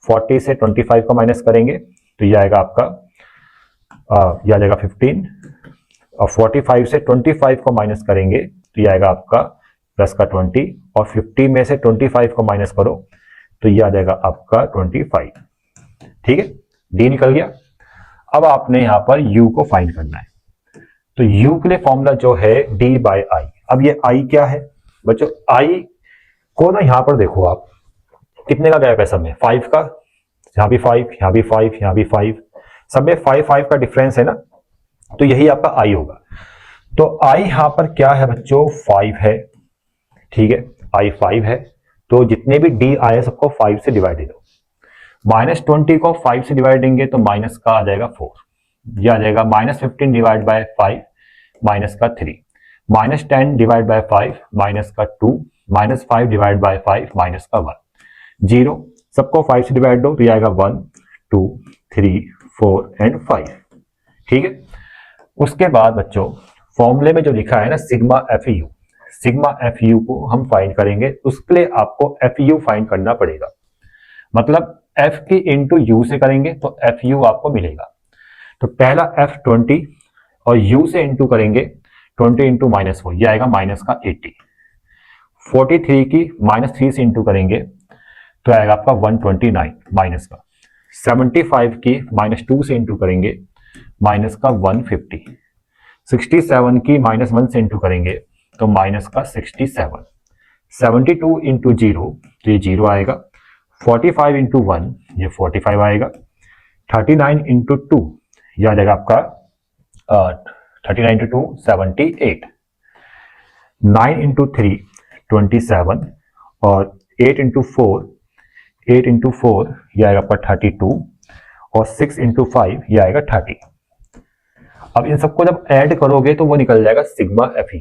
40 से 25 को माइनस करेंगे तो ये आएगा आपका ये आ जाएगा 15। और 45 से 25 को माइनस करेंगे तो ये आएगा आपका प्लस का 20। और 50 में से 25 को माइनस करो तो ये आ जाएगा आपका 25। ठीक है, डी निकल गया। अब आपने यहां पर u को फाइंड करना है, तो u के लिए फॉर्मूला जो है d बाई आई। अब ये i क्या है बच्चों, i को ना यहां पर देखो आप कितने का गैप है, सब में 5 का, यहां भी 5, यहां भी 5, यहां भी 5, सब में 5 का डिफरेंस है ना, तो यही आपका i होगा। तो i यहां पर क्या है बच्चों, 5 है, ठीक है, i 5 है, तो जितने भी d आए सबको 5 से डिवाइड दे दो। -20 को 5 से डिवाइड देंगे तो माइनस का आ जाएगा 4, यह आ जाएगा -15 डिवाइड बाय 5 माइनस का 3, -10 डिवाइड बाय 5 माइनस का 2, -5 डिवाइड बाय 5 माइनस का 1, 0, सबको 5 से डिवाइड दो तो यह आएगा 1, 2, 3, 4 एंड 5। ठीक है, उसके बाद बच्चों फॉर्मूले में जो लिखा है ना sigma F you, sigma F you को हम फाइंड करेंगे, उसके लिए आपको एफ यू फाइंड करना पड़ेगा। मतलब एफ की इंटू यू से करेंगे तो एफ यू आपको मिलेगा। तो पहला एफ 20 और यू से इंटू करेंगे 20 इंटू -4, यह आएगा माइनस का 80। 43 की -3 से इंटू करेंगे तो आएगा आपका 129 माइनस का। 75 की -2 से इंटू करेंगे माइनस का 150। 67 की -1 से इंटू करेंगे तो माइनस का 67। 72 इंटू 0 तो ये 0 आएगा। 45 इंटू 1 ये 45 आएगा। 39 इंटू 2 यह आ जाएगा आपका 39 इंटू 2 78। 9 इंटू 3 27 और 8 इंटू 4 यह आएगा आपका 32 और 6 इंटू 5 यह आएगा 30। अब इन सबको जब ऐड करोगे तो वो निकल जाएगा सिग्मा एफ यू।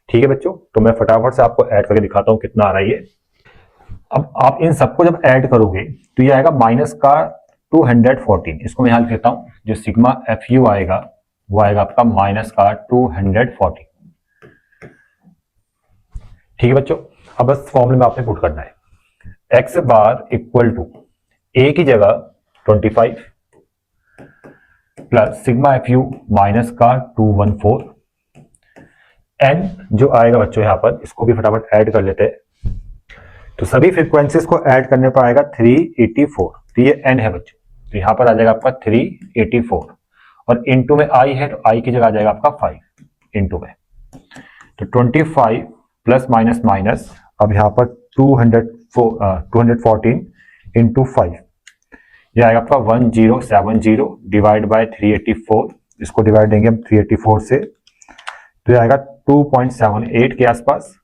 ठीक है बच्चों, तो मैं फटाफट से आपको ऐड करके दिखाता हूं कितना आ रहा है ये। अब आप इन सबको जब ऐड करोगे तो ये आएगा माइनस का 214, इसको मैं यहां लिख देता हूं, जो सिग्मा एफ यू आएगा वो आएगा आपका माइनस का 214। ठीक है बच्चों, अब बस फॉर्मूले में आपने पुट करना है एक्स बार इक्वल टू ए की जगह 25 plus sigma F you minus का 214 एन जो आएगा बच्चों यहाँ पर, इसको भी फटाफट ऐड कर लेते हैं। तो सभी फ्रीक्वेंसीज को ऐड करने पर आएगा 384। तो ये एन है बच्चों, तो यहाँ पर आ जाएगा आपका 384 और इनटू में आई है तो आई की जगह आ जाएगा आपका 5 इनटू में। तो 25 प्लस माइनस माइनस, अब यहाँ पर 214 इंटू 5, यह आएगा आपका 1070 डिवाइड बाय 384। इसको डिवाइड देंगे हम 384 से, तो यह आएगा 2.78 के आसपास,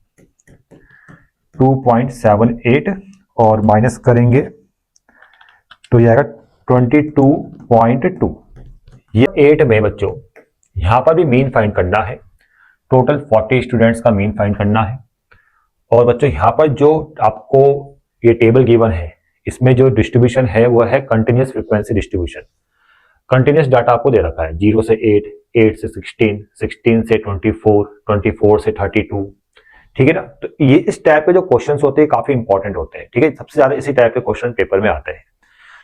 2.78 और माइनस करेंगे तो यह आएगा 22.2। ये 8 में बच्चों यहां पर भी मीन फाइंड करना है, टोटल 40 स्टूडेंट्स का मीन फाइंड करना है। और बच्चों यहां पर जो आपको ये टेबल गिवन है, इसमें जो डिस्ट्रीब्यूशन है वो है continuous frequency distribution. Continuous data आपको दे रखा है 0 से 8, 8 से 16, 16 से 24, 24 से 32, ठीक है ना। तो ये इस टाइप के जो क्वेश्चंस होते हैं काफी इंपॉर्टेंट होते हैं, ठीक है। सबसे ज्यादा इसी टाइप के क्वेश्चन पेपर में आते हैं।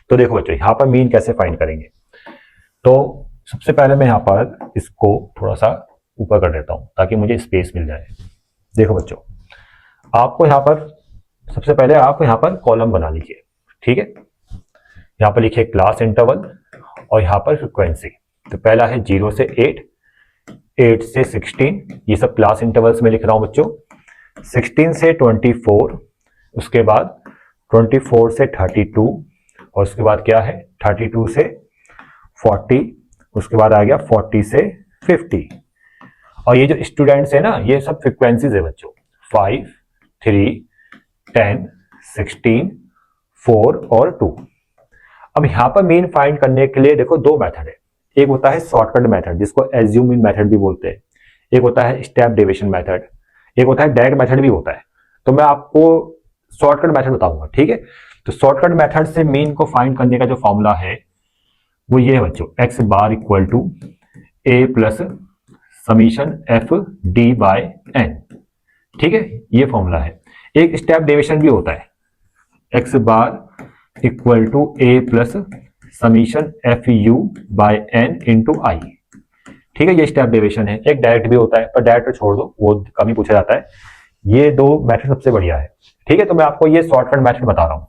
तो देखो बच्चों यहाँ पर मीन कैसे फाइंड करेंगे, तो सबसे पहले मैं यहाँ पर इसको थोड़ा सा ऊपर कर देता हूं ताकि मुझे स्पेस मिल जाए। देखो बच्चों, आपको यहाँ पर सबसे पहले आप यहाँ पर कॉलम बना लीजिए, ठीक है। यहाँ पर लिखिए क्लास इंटरवल और यहाँ पर फ्रीक्वेंसी। तो पहला है 0 से 8, 8 से 16, ये सब क्लास इंटरवल्स में लिख रहा हूं बच्चों। 16 से 24, उसके बाद 24 से 32 और उसके बाद क्या है 32 से 40, उसके बाद आ गया 40 से 50। और ये जो स्टूडेंट्स है ना, ये सब फ्रीक्वेंसीज है बच्चों, 5, 3, 10, 16, 4 और 2। अब यहां पर मीन फाइंड करने के लिए देखो दो मेथड है। एक होता है शॉर्टकट मेथड जिसको एज्यूम मीन मेथड भी बोलते हैं, एक होता है स्टेप डेविएशन मेथड, एक होता है डायरेक्ट मेथड भी होता है। तो मैं आपको शॉर्टकट मेथड बताऊंगा, ठीक है। तो शॉर्टकट मेथड से मीन को फाइंड करने का जो फॉर्मूला है वो ये है बच्चों, x bar equal to A plus summation f d by n, ठीक है, ये फॉर्मूला है। एक स्टेप डेविएशन भी होता है, X bar equal to A plus summation F U by N into I, ठीक है, ये स्टेप डेविएशन है। एक डायरेक्ट भी होता है, पर डायरेक्ट तो छोड़ दो, वो कम ही पूछा जाता है। ये दो मेथड सबसे बढ़िया है, ठीक है। तो मैं आपको ये शॉर्टकट मेथड बता रहा हूं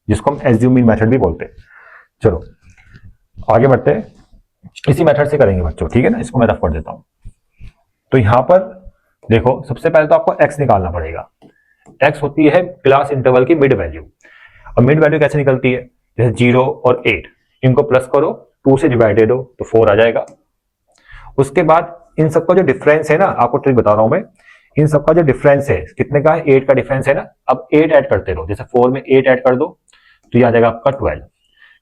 जिसको हम एज्यूमिंग मेथड भी बोलते हैं। चलो आगे बढ़ते हैं, इसी मेथड से करेंगे बच्चों, ठीक है ना। इसको मैं रफ कर देता हूं। तो यहां पर देखो, सबसे पहले तो आपको एक्स निकालना पड़ेगा। एक्स होती है क्लास इंटरवल की मिड वैल्यू। और मिड वैल्यू कैसे निकलती है, जैसे 0 और 8, इनको प्लस करो, 2 से डिवाइड दे दो तो 4 आ जाएगा। उसके बाद इन सबका जो डिफरेंस है ना, आपको ट्रिक बता रहा हूं मैं, इन सबका जो डिफरेंस है कितने का है, 8 का डिफरेंस है ना। अब 8 ऐड करते रहो, जैसे 4 में 8 ऐड कर दो तो ये आ जाएगा आपका 12,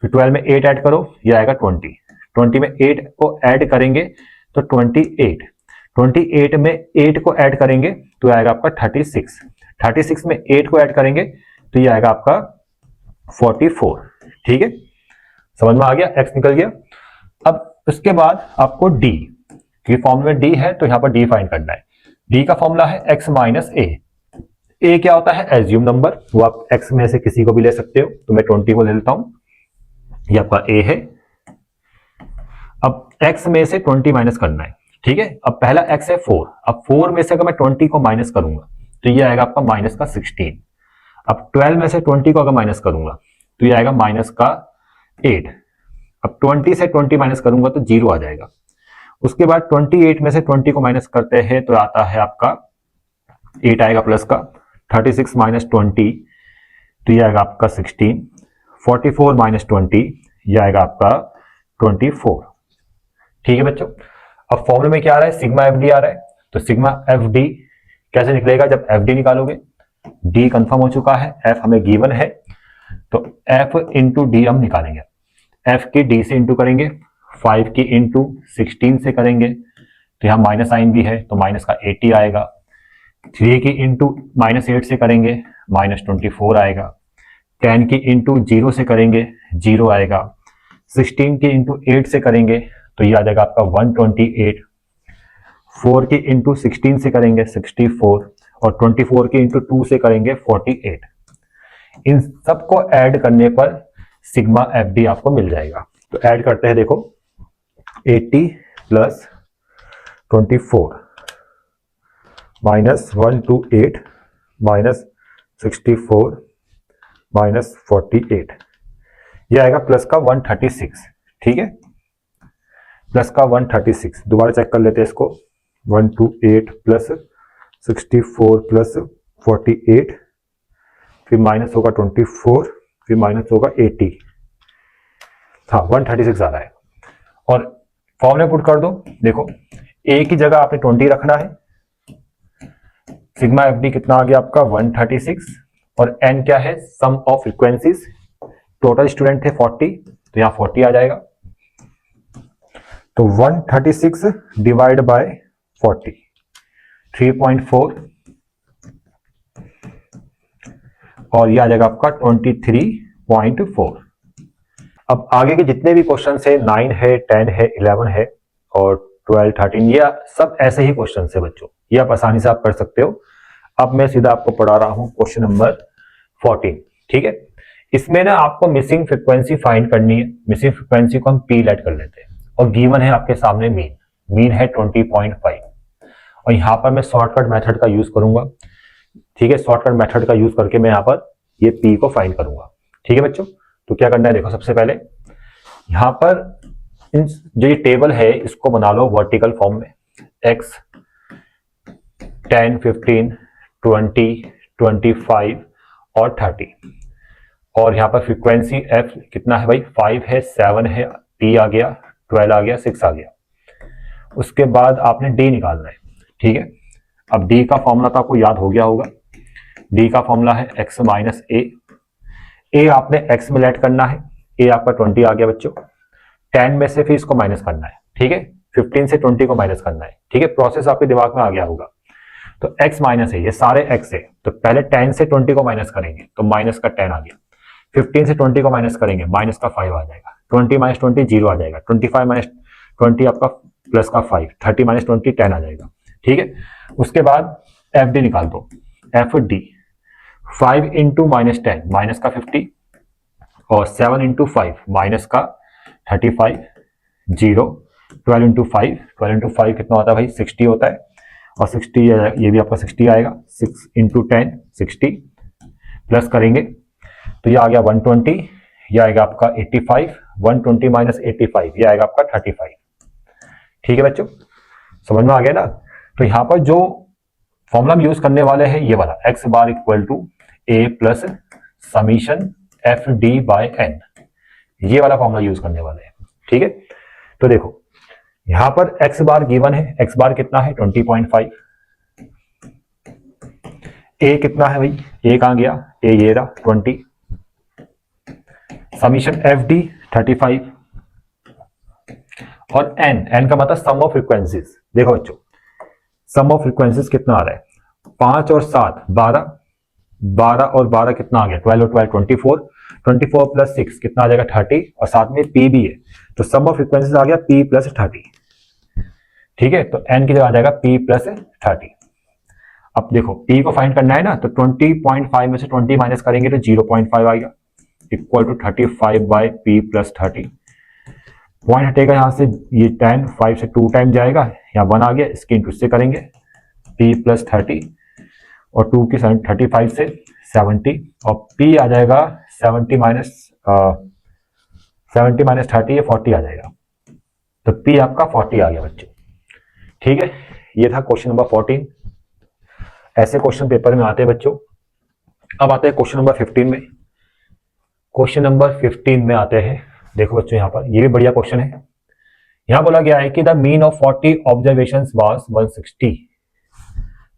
फिर 12 में 8 ऐड करो, ये आएगा 20, 20 में 8 को ऐड करेंगे तो 28, 28 में 8 को ऐड करेंगे तो आएगा आपका 36, 36 में 8 को ऐड करेंगे तो ये आएगा आपका 44, ठीक है। समझ में आ गया, एक्स निकल गया। अब उसके बाद आपको डी, क्योंकि फॉर्मूला में डी है तो यहां पर डी फाइंड करना है। डी का फॉर्मूला है एक्स माइनस ए। ए क्या होता है, एज्यूम नंबर, वो आप एक्स में से किसी को भी ले सकते हो, तो मैं 20 को ले लेता हूं, ये आपका ए है। अब एक्स में से 20 माइनस करना है, ठीक है। अब पहला एक्स है 4, अब 4 में से अगर मैं 20 को माइनस करूंगा तो ये आएगा आपका माइनस का 16। अब 12 में से 20 को अगर माइनस करूंगा तो ये आएगा माइनस का 8। अब 20 से 20 माइनस करूंगा तो 0 आ जाएगा। उसके बाद 28 में से 20 को माइनस करते हैं तो आता है आपका 8 आएगा प्लस का, 36 माइनस 20 तो ये आएगा आपका 16, 44 माइनस 20 ये आएगा आपका 24, ठीक है बच्चों। अब फॉर्मूले में क्या आ रहा है, सिग्मा एफ डी आ रहा है, तो सिग्मा एफ डी कैसे निकलेगा, जब एफ डी निकालोगे, डी कंफर्म हो चुका है, एफ हमें गिवन है, तो एफ इंटू डी हम निकालेंगे। एफ की डी से इंटू करेंगे, 5 की इंटू 16 से करेंगे तो यहाँ माइनस साइन भी है तो माइनस का 80 आएगा। 3 की इंटू माइनस 8 से करेंगे, माइनस 24 आएगा। 10 की इंटू 0 से करेंगे, 0 आएगा। 16 की इंटू 8 से करेंगे तो ये आ जाएगा आपका 128। 4 की इंटू 16 से करेंगे 64 और 24 की इंटू 2 से करेंगे 48। इन सबको ऐड करने पर सिग्मा एफ डी आपको मिल जाएगा। तो ऐड करते हैं, देखो 80 प्लस 24 माइनस 128 माइनस 64 माइनस 48, ये आएगा प्लस का 136। ठीक है, प्लस का 136। दोबारा चेक कर लेते हैं इसको, 128 प्लस 64 प्लस 48, फिर माइनस होगा 24, फिर माइनस होगा 80। हाँ 136 आ रहा है। और फॉर्मूले पुट कर दो, देखो ए की जगह आपने 20 रखना है, सिग्मा एफ डी कितना आ गया आपका 136, और एन क्या है, sum of frequencies, total student थे 40, तो यहाँ 40 आ जाएगा। तो 136 डिवाइड बाय 40, 3.4, और ये आ जाएगा आपका 23.4। अब आगे के जितने भी क्वेश्चन है, 9 है, 10 है, 11 है और 12, 13, ये सब ऐसे ही क्वेश्चन है बच्चों, ये आप आसानी से आप कर सकते हो। अब मैं सीधा आपको पढ़ा रहा हूं क्वेश्चन नंबर 14। ठीक है, इसमें ना आपको मिसिंग फ्रीक्वेंसी फाइंड करनी है। मिसिंग फ्रीक्वेंसी को हम पी लेट कर लेते हैं, और गिवन है आपके सामने मीन है 20.5, और यहाँ पर मैं शॉर्टकट मेथड का यूज करूंगा। ठीक है, शॉर्टकट मेथड का यूज करके मैं यहाँ पर ये पी को फाइंड करूंगा। ठीक है बच्चों, तो क्या करना है, देखो सबसे पहले यहाँ पर जो ये टेबल है इसको बना लो वर्टिकल फॉर्म में, x 10, 15, 20, 25 और 30, और यहाँ पर फ्रीक्वेंसी f कितना है भाई, 5 है, 7 है, p आ गया, 12 आ गया, 6 आ गया। उसके बाद आपने d निकालना है। ठीक है, अब d का फॉर्मूला तो आपको याद हो गया होगा, d का फॉर्मूला है x माइनस a आपने x में लेट करना है, a आपका 20 आ गया बच्चों, 10 में से फिर इसको माइनस करना है। ठीक है, 15 से 20 को माइनस करना है। ठीक है, प्रोसेस आपके दिमाग में आ गया होगा। तो x माइनस है, ये सारे x है, तो पहले 10 से 20 को माइनस करेंगे तो माइनस का 10 आ गया, 15 से 20 को माइनस करेंगे माइनस का 5 आ जाएगा, 20 माइनस 20 0 आ जाएगा, 25 माइनस 20 आपका प्लस का 5, 30 माइनस 20 10 आ जाएगा। ठीक है, उसके बाद एफ डी निकाल दो, F D 5 into minus 10 minus का 50, और 7 इंटू 5 माइनस का 35, 0, 12 इंटू 5, 12 इंटू 5 कितना होता है भाई, 60 होता है, और 60 ये भी आपका 60 आएगा, 6 इंटू 10 60, प्लस करेंगे तो ये आ गया 120, ये आएगा आपका 85, 120 माइनस 85 ये आएगा आपका 35। ठीक है बच्चों, समझ में आ गया ना। तो यहाँ पर जो फॉर्मूला हम यूज करने वाले हैं ये वाला, x bar equal to a plus summation f d by n, ये वाला फॉर्मूला यूज करने वाले हैं। ठीक है, तो देखो यहां पर x बार गिवन है, x बार कितना है 20.5, a कितना है भाई, a कहां गया, a ये रहा 20, समीशन एफ डी 35, और n का मतलब सम ऑफ फ्रीक्वेंसीज। देखो बच्चों सम ऑफ फ्रीक्वेंसीज कितना आ रहा है, 5 और 7 12, 12 और 12 कितना आ गया, 12 और 12 24, 24 प्लस 6 कितना आ जाएगा 30, और साथ में p भी है, तो सम ऑफ फ्रीक्वेंसीज आ गया p प्लस 30। ठीक है, तो n की जगह आ जाएगा p प्लस 30। अब देखो p को फाइंड करना है ना, तो 20.5 में से 20 माइनस करेंगे तो 0.5 आएगा, equal to 35 by p plus 30। Point हटेगा यहाँ से, ये 10 5 से 2 टाइम जाएगा, यहाँ 1 आ गया, इसके इंटू से करेंगे p प्लस 30, और 2 की 35 से 70, और p आ जाएगा 70 माइनस 30 ये 40 आ जाएगा, तो p आपका 40 आ गया बच्चों। ठीक है, ये था क्वेश्चन नंबर 14। ऐसे क्वेश्चन पेपर में आते हैं बच्चों। अब आते हैं क्वेश्चन नंबर 15 में। क्वेश्चन नंबर 15 में आते हैं, देखो बच्चों यहाँ पर ये भी बढ़िया क्वेश्चन है। यहाँ बोला गया है कि the mean of 40 observation was 160।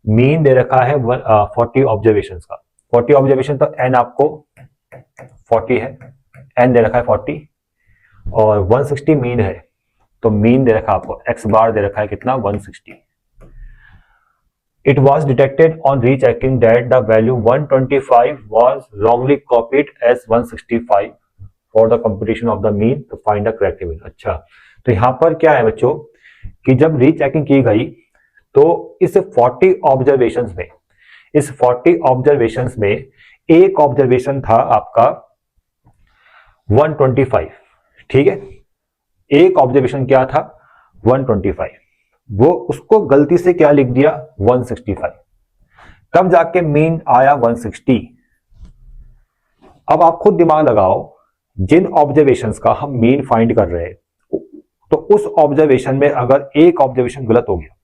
Mean they रखा है 40 ऑब्जर्वेशन का, 40 ऑब्जर्वेशन तो n आपको 40 है, n दे रखा है 40, और 160 मीन है, तो मीन दे रखा है आपको x बार दे रखा है कितना 160। It was detected on rechecking that the value 125 was wrongly copied as 165 for the computation of the mean to find the correct mean। अच्छा, तो यहाँ पर क्या है बच्चों कि जब रीचेकिंग की गई तो इस 40 ऑब्जर्वेशंस में इस 40 ऑब्जर्वेशंस में एक ऑब्जर्वेशन था आपका 125, ठीक है, एक ऑब्जर्वेशन क्या था 125, वो उसको गलती से क्या लिख दिया 165, तब जाके मीन आया 160। अब आप खुद दिमाग लगाओ, जिन ऑब्जर्वेशंस का हम मीन फाइंड कर रहे हैं, तो उस ऑब्जर्वेशन में अगर एक ऑब्जर्वेशन गलत हो गया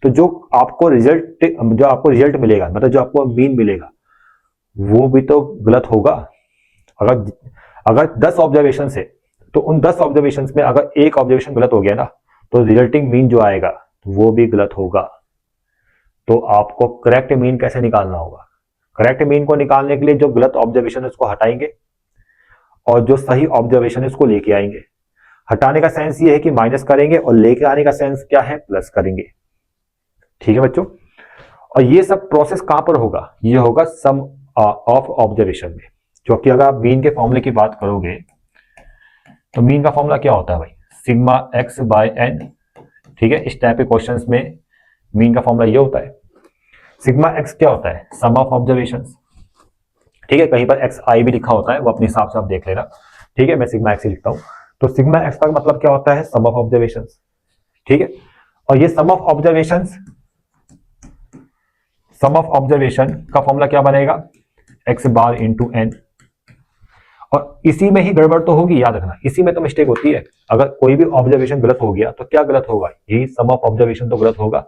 तो जो आपको रिजल्ट मिलेगा, मतलब जो आपको मीन मिलेगा, वो भी तो गलत होगा। अगर अगर 10 ऑब्जर्वेशन है तो उन 10 ऑब्जर्वेशन में अगर एक ऑब्जर्वेशन गलत हो गया ना, तो रिजल्टिंग मीन जो आएगा वो भी गलत होगा। तो आपको करेक्ट मीन कैसे निकालना होगा? करेक्ट मीन को निकालने के लिए जो गलत ऑब्जर्वेशन है उसको हटाएंगे और जो सही ऑब्जर्वेशन है उसको लेके आएंगे। हटाने का सेंस ये है कि माइनस करेंगे और लेके आने का सेंस क्या है, प्लस करेंगे। ठीक है बच्चों, और ये सब प्रोसेस कहां पर होगा? ये होगा सम ऑफ ऑब्जर्वेशन में, जो कि अगर आप मीन के फॉर्मूले की बात करोगे तो मीन का फॉर्मूला क्या होता है भाई, सिग्मा एक्स बाय एन। ठीक है, इस टाइप के क्वेश्चंस में मीन का फॉर्मूला ये होता है। सिग्मा एक्स क्या होता है, सम ऑफ ऑब्जर्वेशंस। ठीक है, कहीं पर एक्स आई भी लिखा होता है, वो अपने हिसाब से आप देख लेना। ठीक है, मैं सिग्मा एक्स ही लिखता हूं। तो सिग्मा एक्स का मतलब क्या होता है, सम ऑफ ऑब्जर्वेशंस। ठीक है, और ये sum of observations, sum of observation का फॉर्मूला क्या बनेगा, एक्स बार इंटू एन। और इसी में ही गड़बड़ तो होगी, याद रखना, इसी में तो मिस्टेक होती है। अगर कोई भी ऑब्जर्वेशन गलत हो गया तो क्या गलत होगा, यही सम ऑफ ऑब्जर्वेशन तो गलत होगा।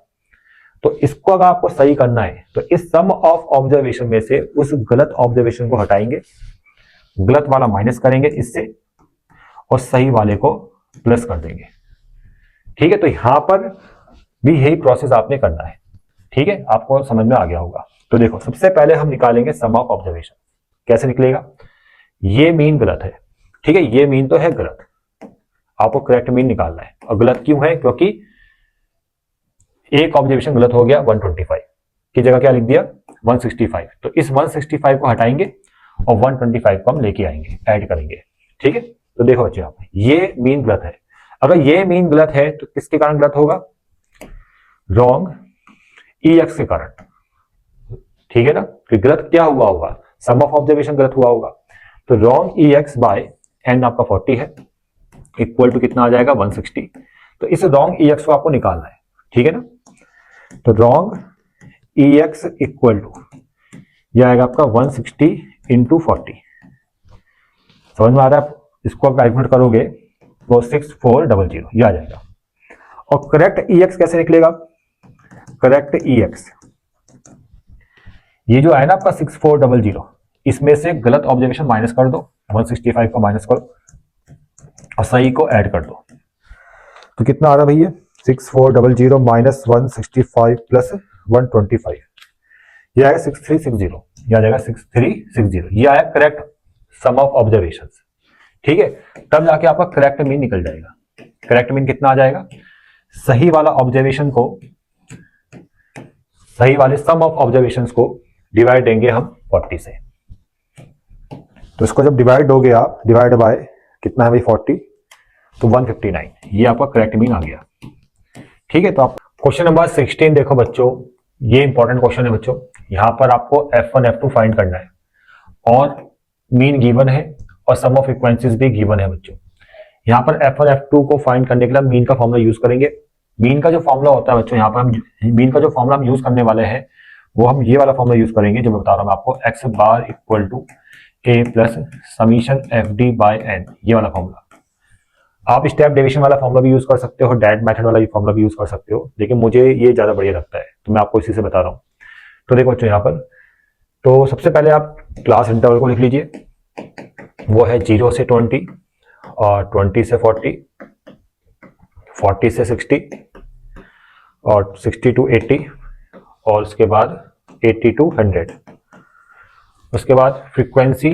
तो इसको अगर आपको सही करना है तो इस सम ऑफ ऑब्जर्वेशन में से उस गलत ऑब्जर्वेशन को हटाएंगे, गलत वाला माइनस करेंगे इससे और सही वाले को प्लस कर देंगे। ठीक है, तो यहां पर भी यही प्रोसेस आपने करना है। ठीक है, आपको समझ में आ गया होगा। तो देखो, सबसे पहले हम निकालेंगे सम ऑफ ऑब्जर्वेशन। कैसे निकलेगा, ये मीन गलत है, ठीक है, ये मीन तो है गलत, आपको करेक्ट मीन निकालना है। और गलत क्यों है, क्योंकि एक ऑब्जर्वेशन गलत हो गया, 125 की जगह क्या लिख दिया 165। तो इस 165 को हटाएंगे और 125 को हम लेके आएंगे, ऐड करेंगे। ठीक है, तो देखो बच्चे, आप ये मीन गलत है। अगर ये मीन गलत है तो किसके कारण गलत होगा, रॉन्ग EX के कारण। ठीक है ना, कि गलत क्या हुआ होगा, सम ऑफ ऑब्जर्वेशन गलत हुआ होगा। तो रॉन्ग EX बाय एन आपका 40 है, इक्वल टू कितना आ जाएगा 160। तो इस रॉन्ग EX को आपको निकालना है। ठीक है ना, तो रॉन्ग EX इक्वल टू यह आएगा आपका 160 इंटू 40। समझ में आ रहा है? इसको आप कैलकुलेट करोगे तो 6400 यह आ जाएगा। और करेक्ट EX कैसे निकलेगा, करेक्ट EX ये जो है ना आपका 6400, इसमें से गलत ऑब्जर्वेशन माइनस कर दो, 165 को माइनस करो और सही को ऐड कर दो। तो कितना आ रहा है भैया, 6400 माइनस 165 प्लस 125, ये आएगा 6360, ये आ जाएगा 6360, ये आया करेक्ट सम ऑफ ऑब्जर्वेशंस। ठीक है, तब जाके आपका करेक्ट मीन निकल जाएगा। करेक्ट मीन कितना आ जाएगा, सही वाला ऑब्जर्वेशन को, सही वाले सम ऑफ ऑब्जर्वेशंस को डिवाइड देंगे हम 40 से। तो इसको जब डिवाइड दोगे आप, डिवाइड बाय कितना है भाई 40, तो 159, ये आपका करेक्ट मीन आ गया। ठीक है, तो आप क्वेश्चन नंबर 16 देखो बच्चों, ये इंपॉर्टेंट क्वेश्चन है बच्चों। यहां पर आपको F1 F2 फाइंड करना है और मीन गिवन है और सम ऑफ फ्रीक्वेंसीज भी गिवन है बच्चों। यहां पर F1 F2 को फाइंड करने के लिए मीन का फॉर्मूला यूज करेंगे। मीन का जो फॉर्मूला होता है बच्चों, यहाँ पर हम मीन का जो फॉर्मूला हम यूज करने वाले हैं वो हम ये वाला फॉर्मूला यूज करेंगे जो मैं बता रहा हूं आपको, x bar equal to A plus summation FD by n, ये वाला फॉर्मूला। आप स्टेप डेविएशन वाला फॉर्मूला भी यूज कर सकते हो, डैट मेथड वाला फॉर्मूला भी यूज कर सकते हो, लेकिन मुझे ये ज्यादा बढ़िया लगता है तो मैं आपको इसी से बता रहा हूँ। तो देखो बच्चों यहाँ पर, तो सबसे पहले आप क्लास इंटरवल को लिख लीजिए, वो है 0 से 20 और 20 से 40, 40 से 60 और 60 टू 80 और उसके बाद 80 टू 100। उसके बाद फ्रीक्वेंसी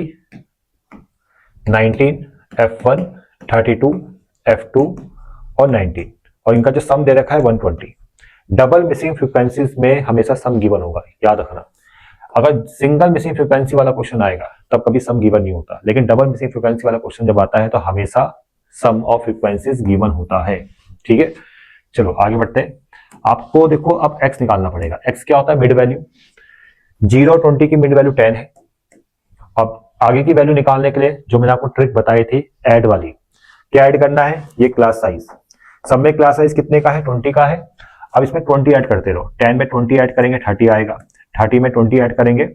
19, F1, 32, F2 और 19, और इनका जो सम दे रखा है 120। डबल मिसिंग फ्रीक्वेंसीज में हमेशा सम गिवन होगा, याद रखना। अगर सिंगल मिसिंग फ्रीक्वेंसी वाला क्वेश्चन आएगा तब कभी सम गिवन नहीं होता, लेकिन डबल मिसिंग फ्रीक्वेंसी वाला क्वेश्चन जब आता है तो हमेशा सम ऑफ फ्रीक्वेंसीज गिवन होता है। ठीक है, चलो आगे बढ़ते हैं। आपको देखो अब x निकालना पड़ेगा। x क्या होता है, मिड वैल्यू। 0 20 की मिड वैल्यू 10 है। अब आगे की वैल्यू निकालने के लिए जो मैंने आपको ट्रिक बताई थी ऐड वाली, क्या ऐड करना है, ये क्लास साइज। सब में क्लास साइज कितने का है, 20 का है। अब इसमें 20 ऐड करते रहो, 10 में 20 ऐड करेंगे 30 आएगा, 30 में 20 ऐड करेंगे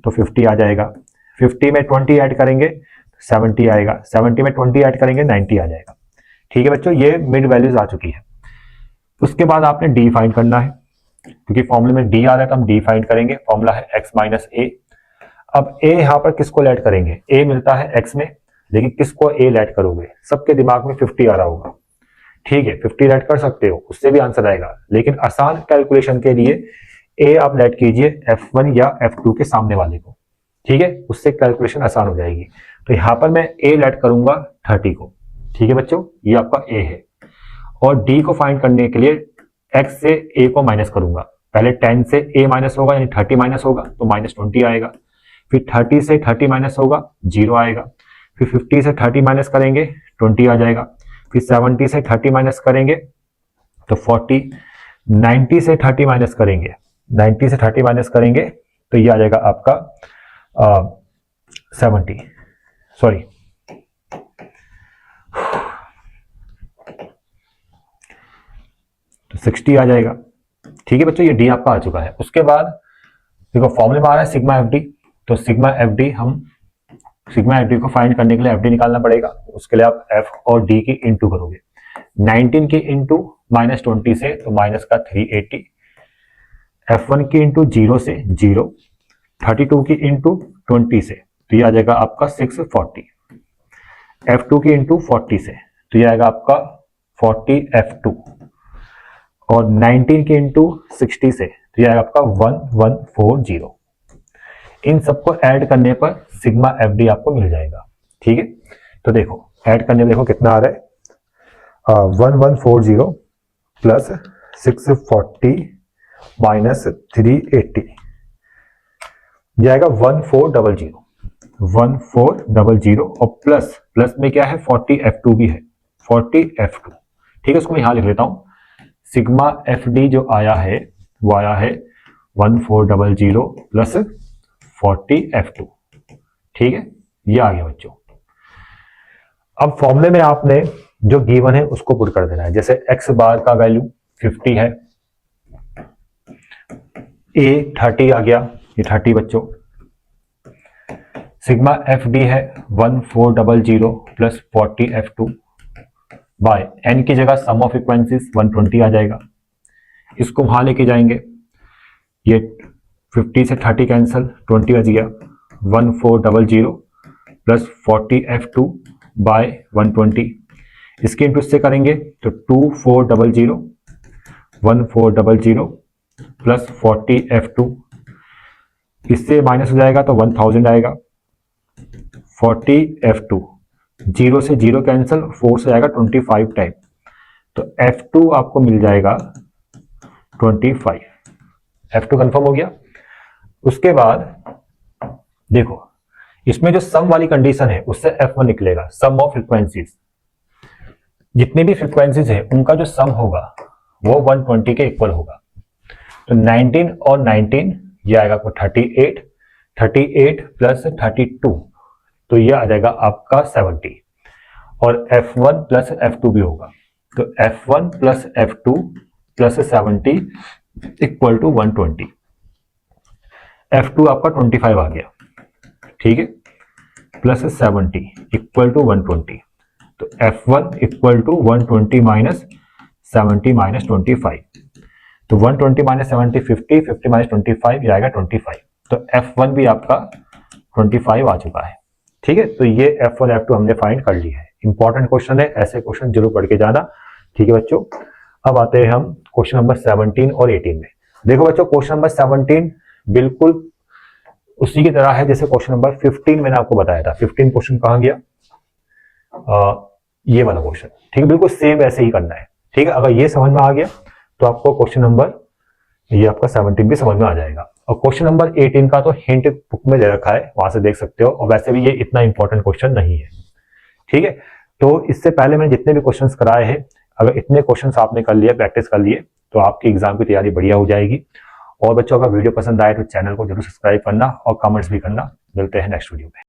तो 50 आ जाएगा, 50 में 20 ऐड करेंगे 70 आएगा, 70 में 20 ऐड करेंगे 90 आ जाएगा। ठीक है बच्चों, ये मिड वैल्यूज आ चुकी है। उसके बाद आपने डी फाइंड करना है, क्योंकि फॉर्मूले में डी आ रहा है तो हम डी फाइंड करेंगे। फॉर्मूला है x माइनस ए। अब a यहां पर किसको ऐड करेंगे, a मिलता है x में, लेकिन किसको a ऐड करोगे, सबके दिमाग में 50 आ रहा होगा। ठीक है, 50 ऐड कर सकते हो, उससे भी आंसर आएगा, लेकिन आसान कैलकुलेशन के लिए a आप ऐड कीजिए f1 या f2 के सामने वाले को। ठीक है, उससे कैलकुलेशन आसान हो जाएगी। तो यहां पर मैं a ऐड करूंगा 30 को। ठीक है बच्चों, ये आपका a है। और d को फाइंड करने के लिए x से a को माइनस करूंगा। पहले 10 से a माइनस होगा यानी 30 माइनस होगा तो माइनस 20 आएगा, फिर 30 से 30 माइनस होगा 0 आएगा, फिर 50 से 30 माइनस करेंगे 20 आ जाएगा, फिर 70 से 30 माइनस करेंगे तो 40, 90 से 30 माइनस करेंगे, 90 से 30 माइनस करेंगे तो ये आ जाएगा आपका 70, सॉरी तो 60 आ जाएगा। ठीक है बच्चों, ये डी आपका आ चुका है। उसके बाद देखो फॉर्मूले में आ रहा है सिग्मा एफ डी, तो सिग्मा एफ डी हम सिग्मा एफ डी को फाइंड करने के लिए एफ डी निकालना पड़ेगा। उसके लिए आप एफ और डी की इंटू करोगे, 19 की इंटू माइनस 20 से तो माइनस का 380, F1 की इंटू 0 से 0, 32 की इंटू 20 से तो ये आ जाएगा आपका 640, F2 की इंटू 40 से तो ये आएगा आपका 40 F2, और 19 की इंटू 60 से तो ये आएगा आपका 1140। इन सबको ऐड करने पर सिग्मा एफ डी आपको मिल जाएगा। ठीक है, तो देखो ऐड करने में देखो कितना आ रहा है, 1140 प्लस 640 माइनस 380 जाएगा 1400, 1400 और प्लस प्लस में क्या है 40 F2 भी है, 40 F2। ठीक है, उसको मैं यहां लिख लेता हूं, सिग्मा एफ डी जो आया है वो आया है 1400 प्लस 40 F2। ठीक है, ये आ गया बच्चों। अब फॉर्मूले में आपने जो गिवन है उसको पुट कर देना है। जैसे x बार का वैल्यू 50 है, a 30 आ गया, ये 30 बच्चों। सिग्मा एफ डी है 1400 प्लस 40 F2 बाय n की जगह सम ऑफ फ्रीक्वेंसीज 120 आ जाएगा। इसको वहां लेके जाएंगे, ये 50 से 30 कैंसिल, 20 बच गया, 1400 प्लस 40 F2 बाय 120। इसके इंटू से करेंगे तो 2400, 1400 प्लस 40 F2, इससे माइनस हो जाएगा तो 1000 आएगा, 40 F2, 0 से 0 कैंसिल, 4 से आएगा 25 टाइम, तो F2 आपको मिल जाएगा 25। F2 कंफर्म हो गया। उसके बाद देखो इसमें जो सम वाली कंडीशन है उससे F1 निकलेगा, सम ऑफ फ्रीक्वेंसीज। जितनी भी फ्रीक्वेंसीज है उनका जो सम होगा वो 120 के इक्वल होगा। तो 19 और 19 ये आएगा आपको 38, 38 प्लस 32 तो ये आ जाएगा आपका 70, और F1 प्लस F2 भी होगा, तो F1 plus F2 plus 70 equal to 120। F2 आपका 25 आ गया, ठीक है, प्लस 70 इक्वल टू 120, तो F1 equal to 120 minus 70 minus 25, तो 120 माइनस 70 50, 50 माइनस 25 ये आएगा 25, तो F1 भी आपका 25 आ चुका है। ठीक है, तो ये F1 F2 हमने फाइंड कर लिया है। इंपॉर्टेंट क्वेश्चन है, ऐसे क्वेश्चन जरूर पढ़ के जाना। ठीक है बच्चों, अब आते हैं हम क्वेश्चन नंबर 17 और 18 में। देखो बच्चों क्वेश्चन नंबर 17 बिल्कुल उसी की तरह है जैसे क्वेश्चन नंबर 15 मैंने आपको बताया था। 15 क्वेश्चन कहां गया, ये वाला क्वेश्चन। ठीक है, बिल्कुल सेम ऐसे ही करना है। ठीक है, अगर ये समझ में आ गया तो आपको क्वेश्चन नंबर ये आपका 17 भी समझ में आ जाएगा। और क्वेश्चन नंबर 18 का तो हिंट बुक में दे रखा है, वहां से देख सकते हो, और वैसे भी ये इतना इंपॉर्टेंट क्वेश्चन नहीं है। ठीक है, तो इससे पहले मैंने जितने भी क्वेश्चंस कराए हैं, अगर इतने क्वेश्चंस आपने कर लिए, प्रैक्टिस कर लिए, तो आपकी एग्जाम की तैयारी बढ़िया हो जाएगी। और बच्चों, अगर वीडियो पसंद आए तो चैनल को जरूर सब्सक्राइब करना और कमेंट्स भी करना। मिलते हैं नेक्स्ट वीडियो में।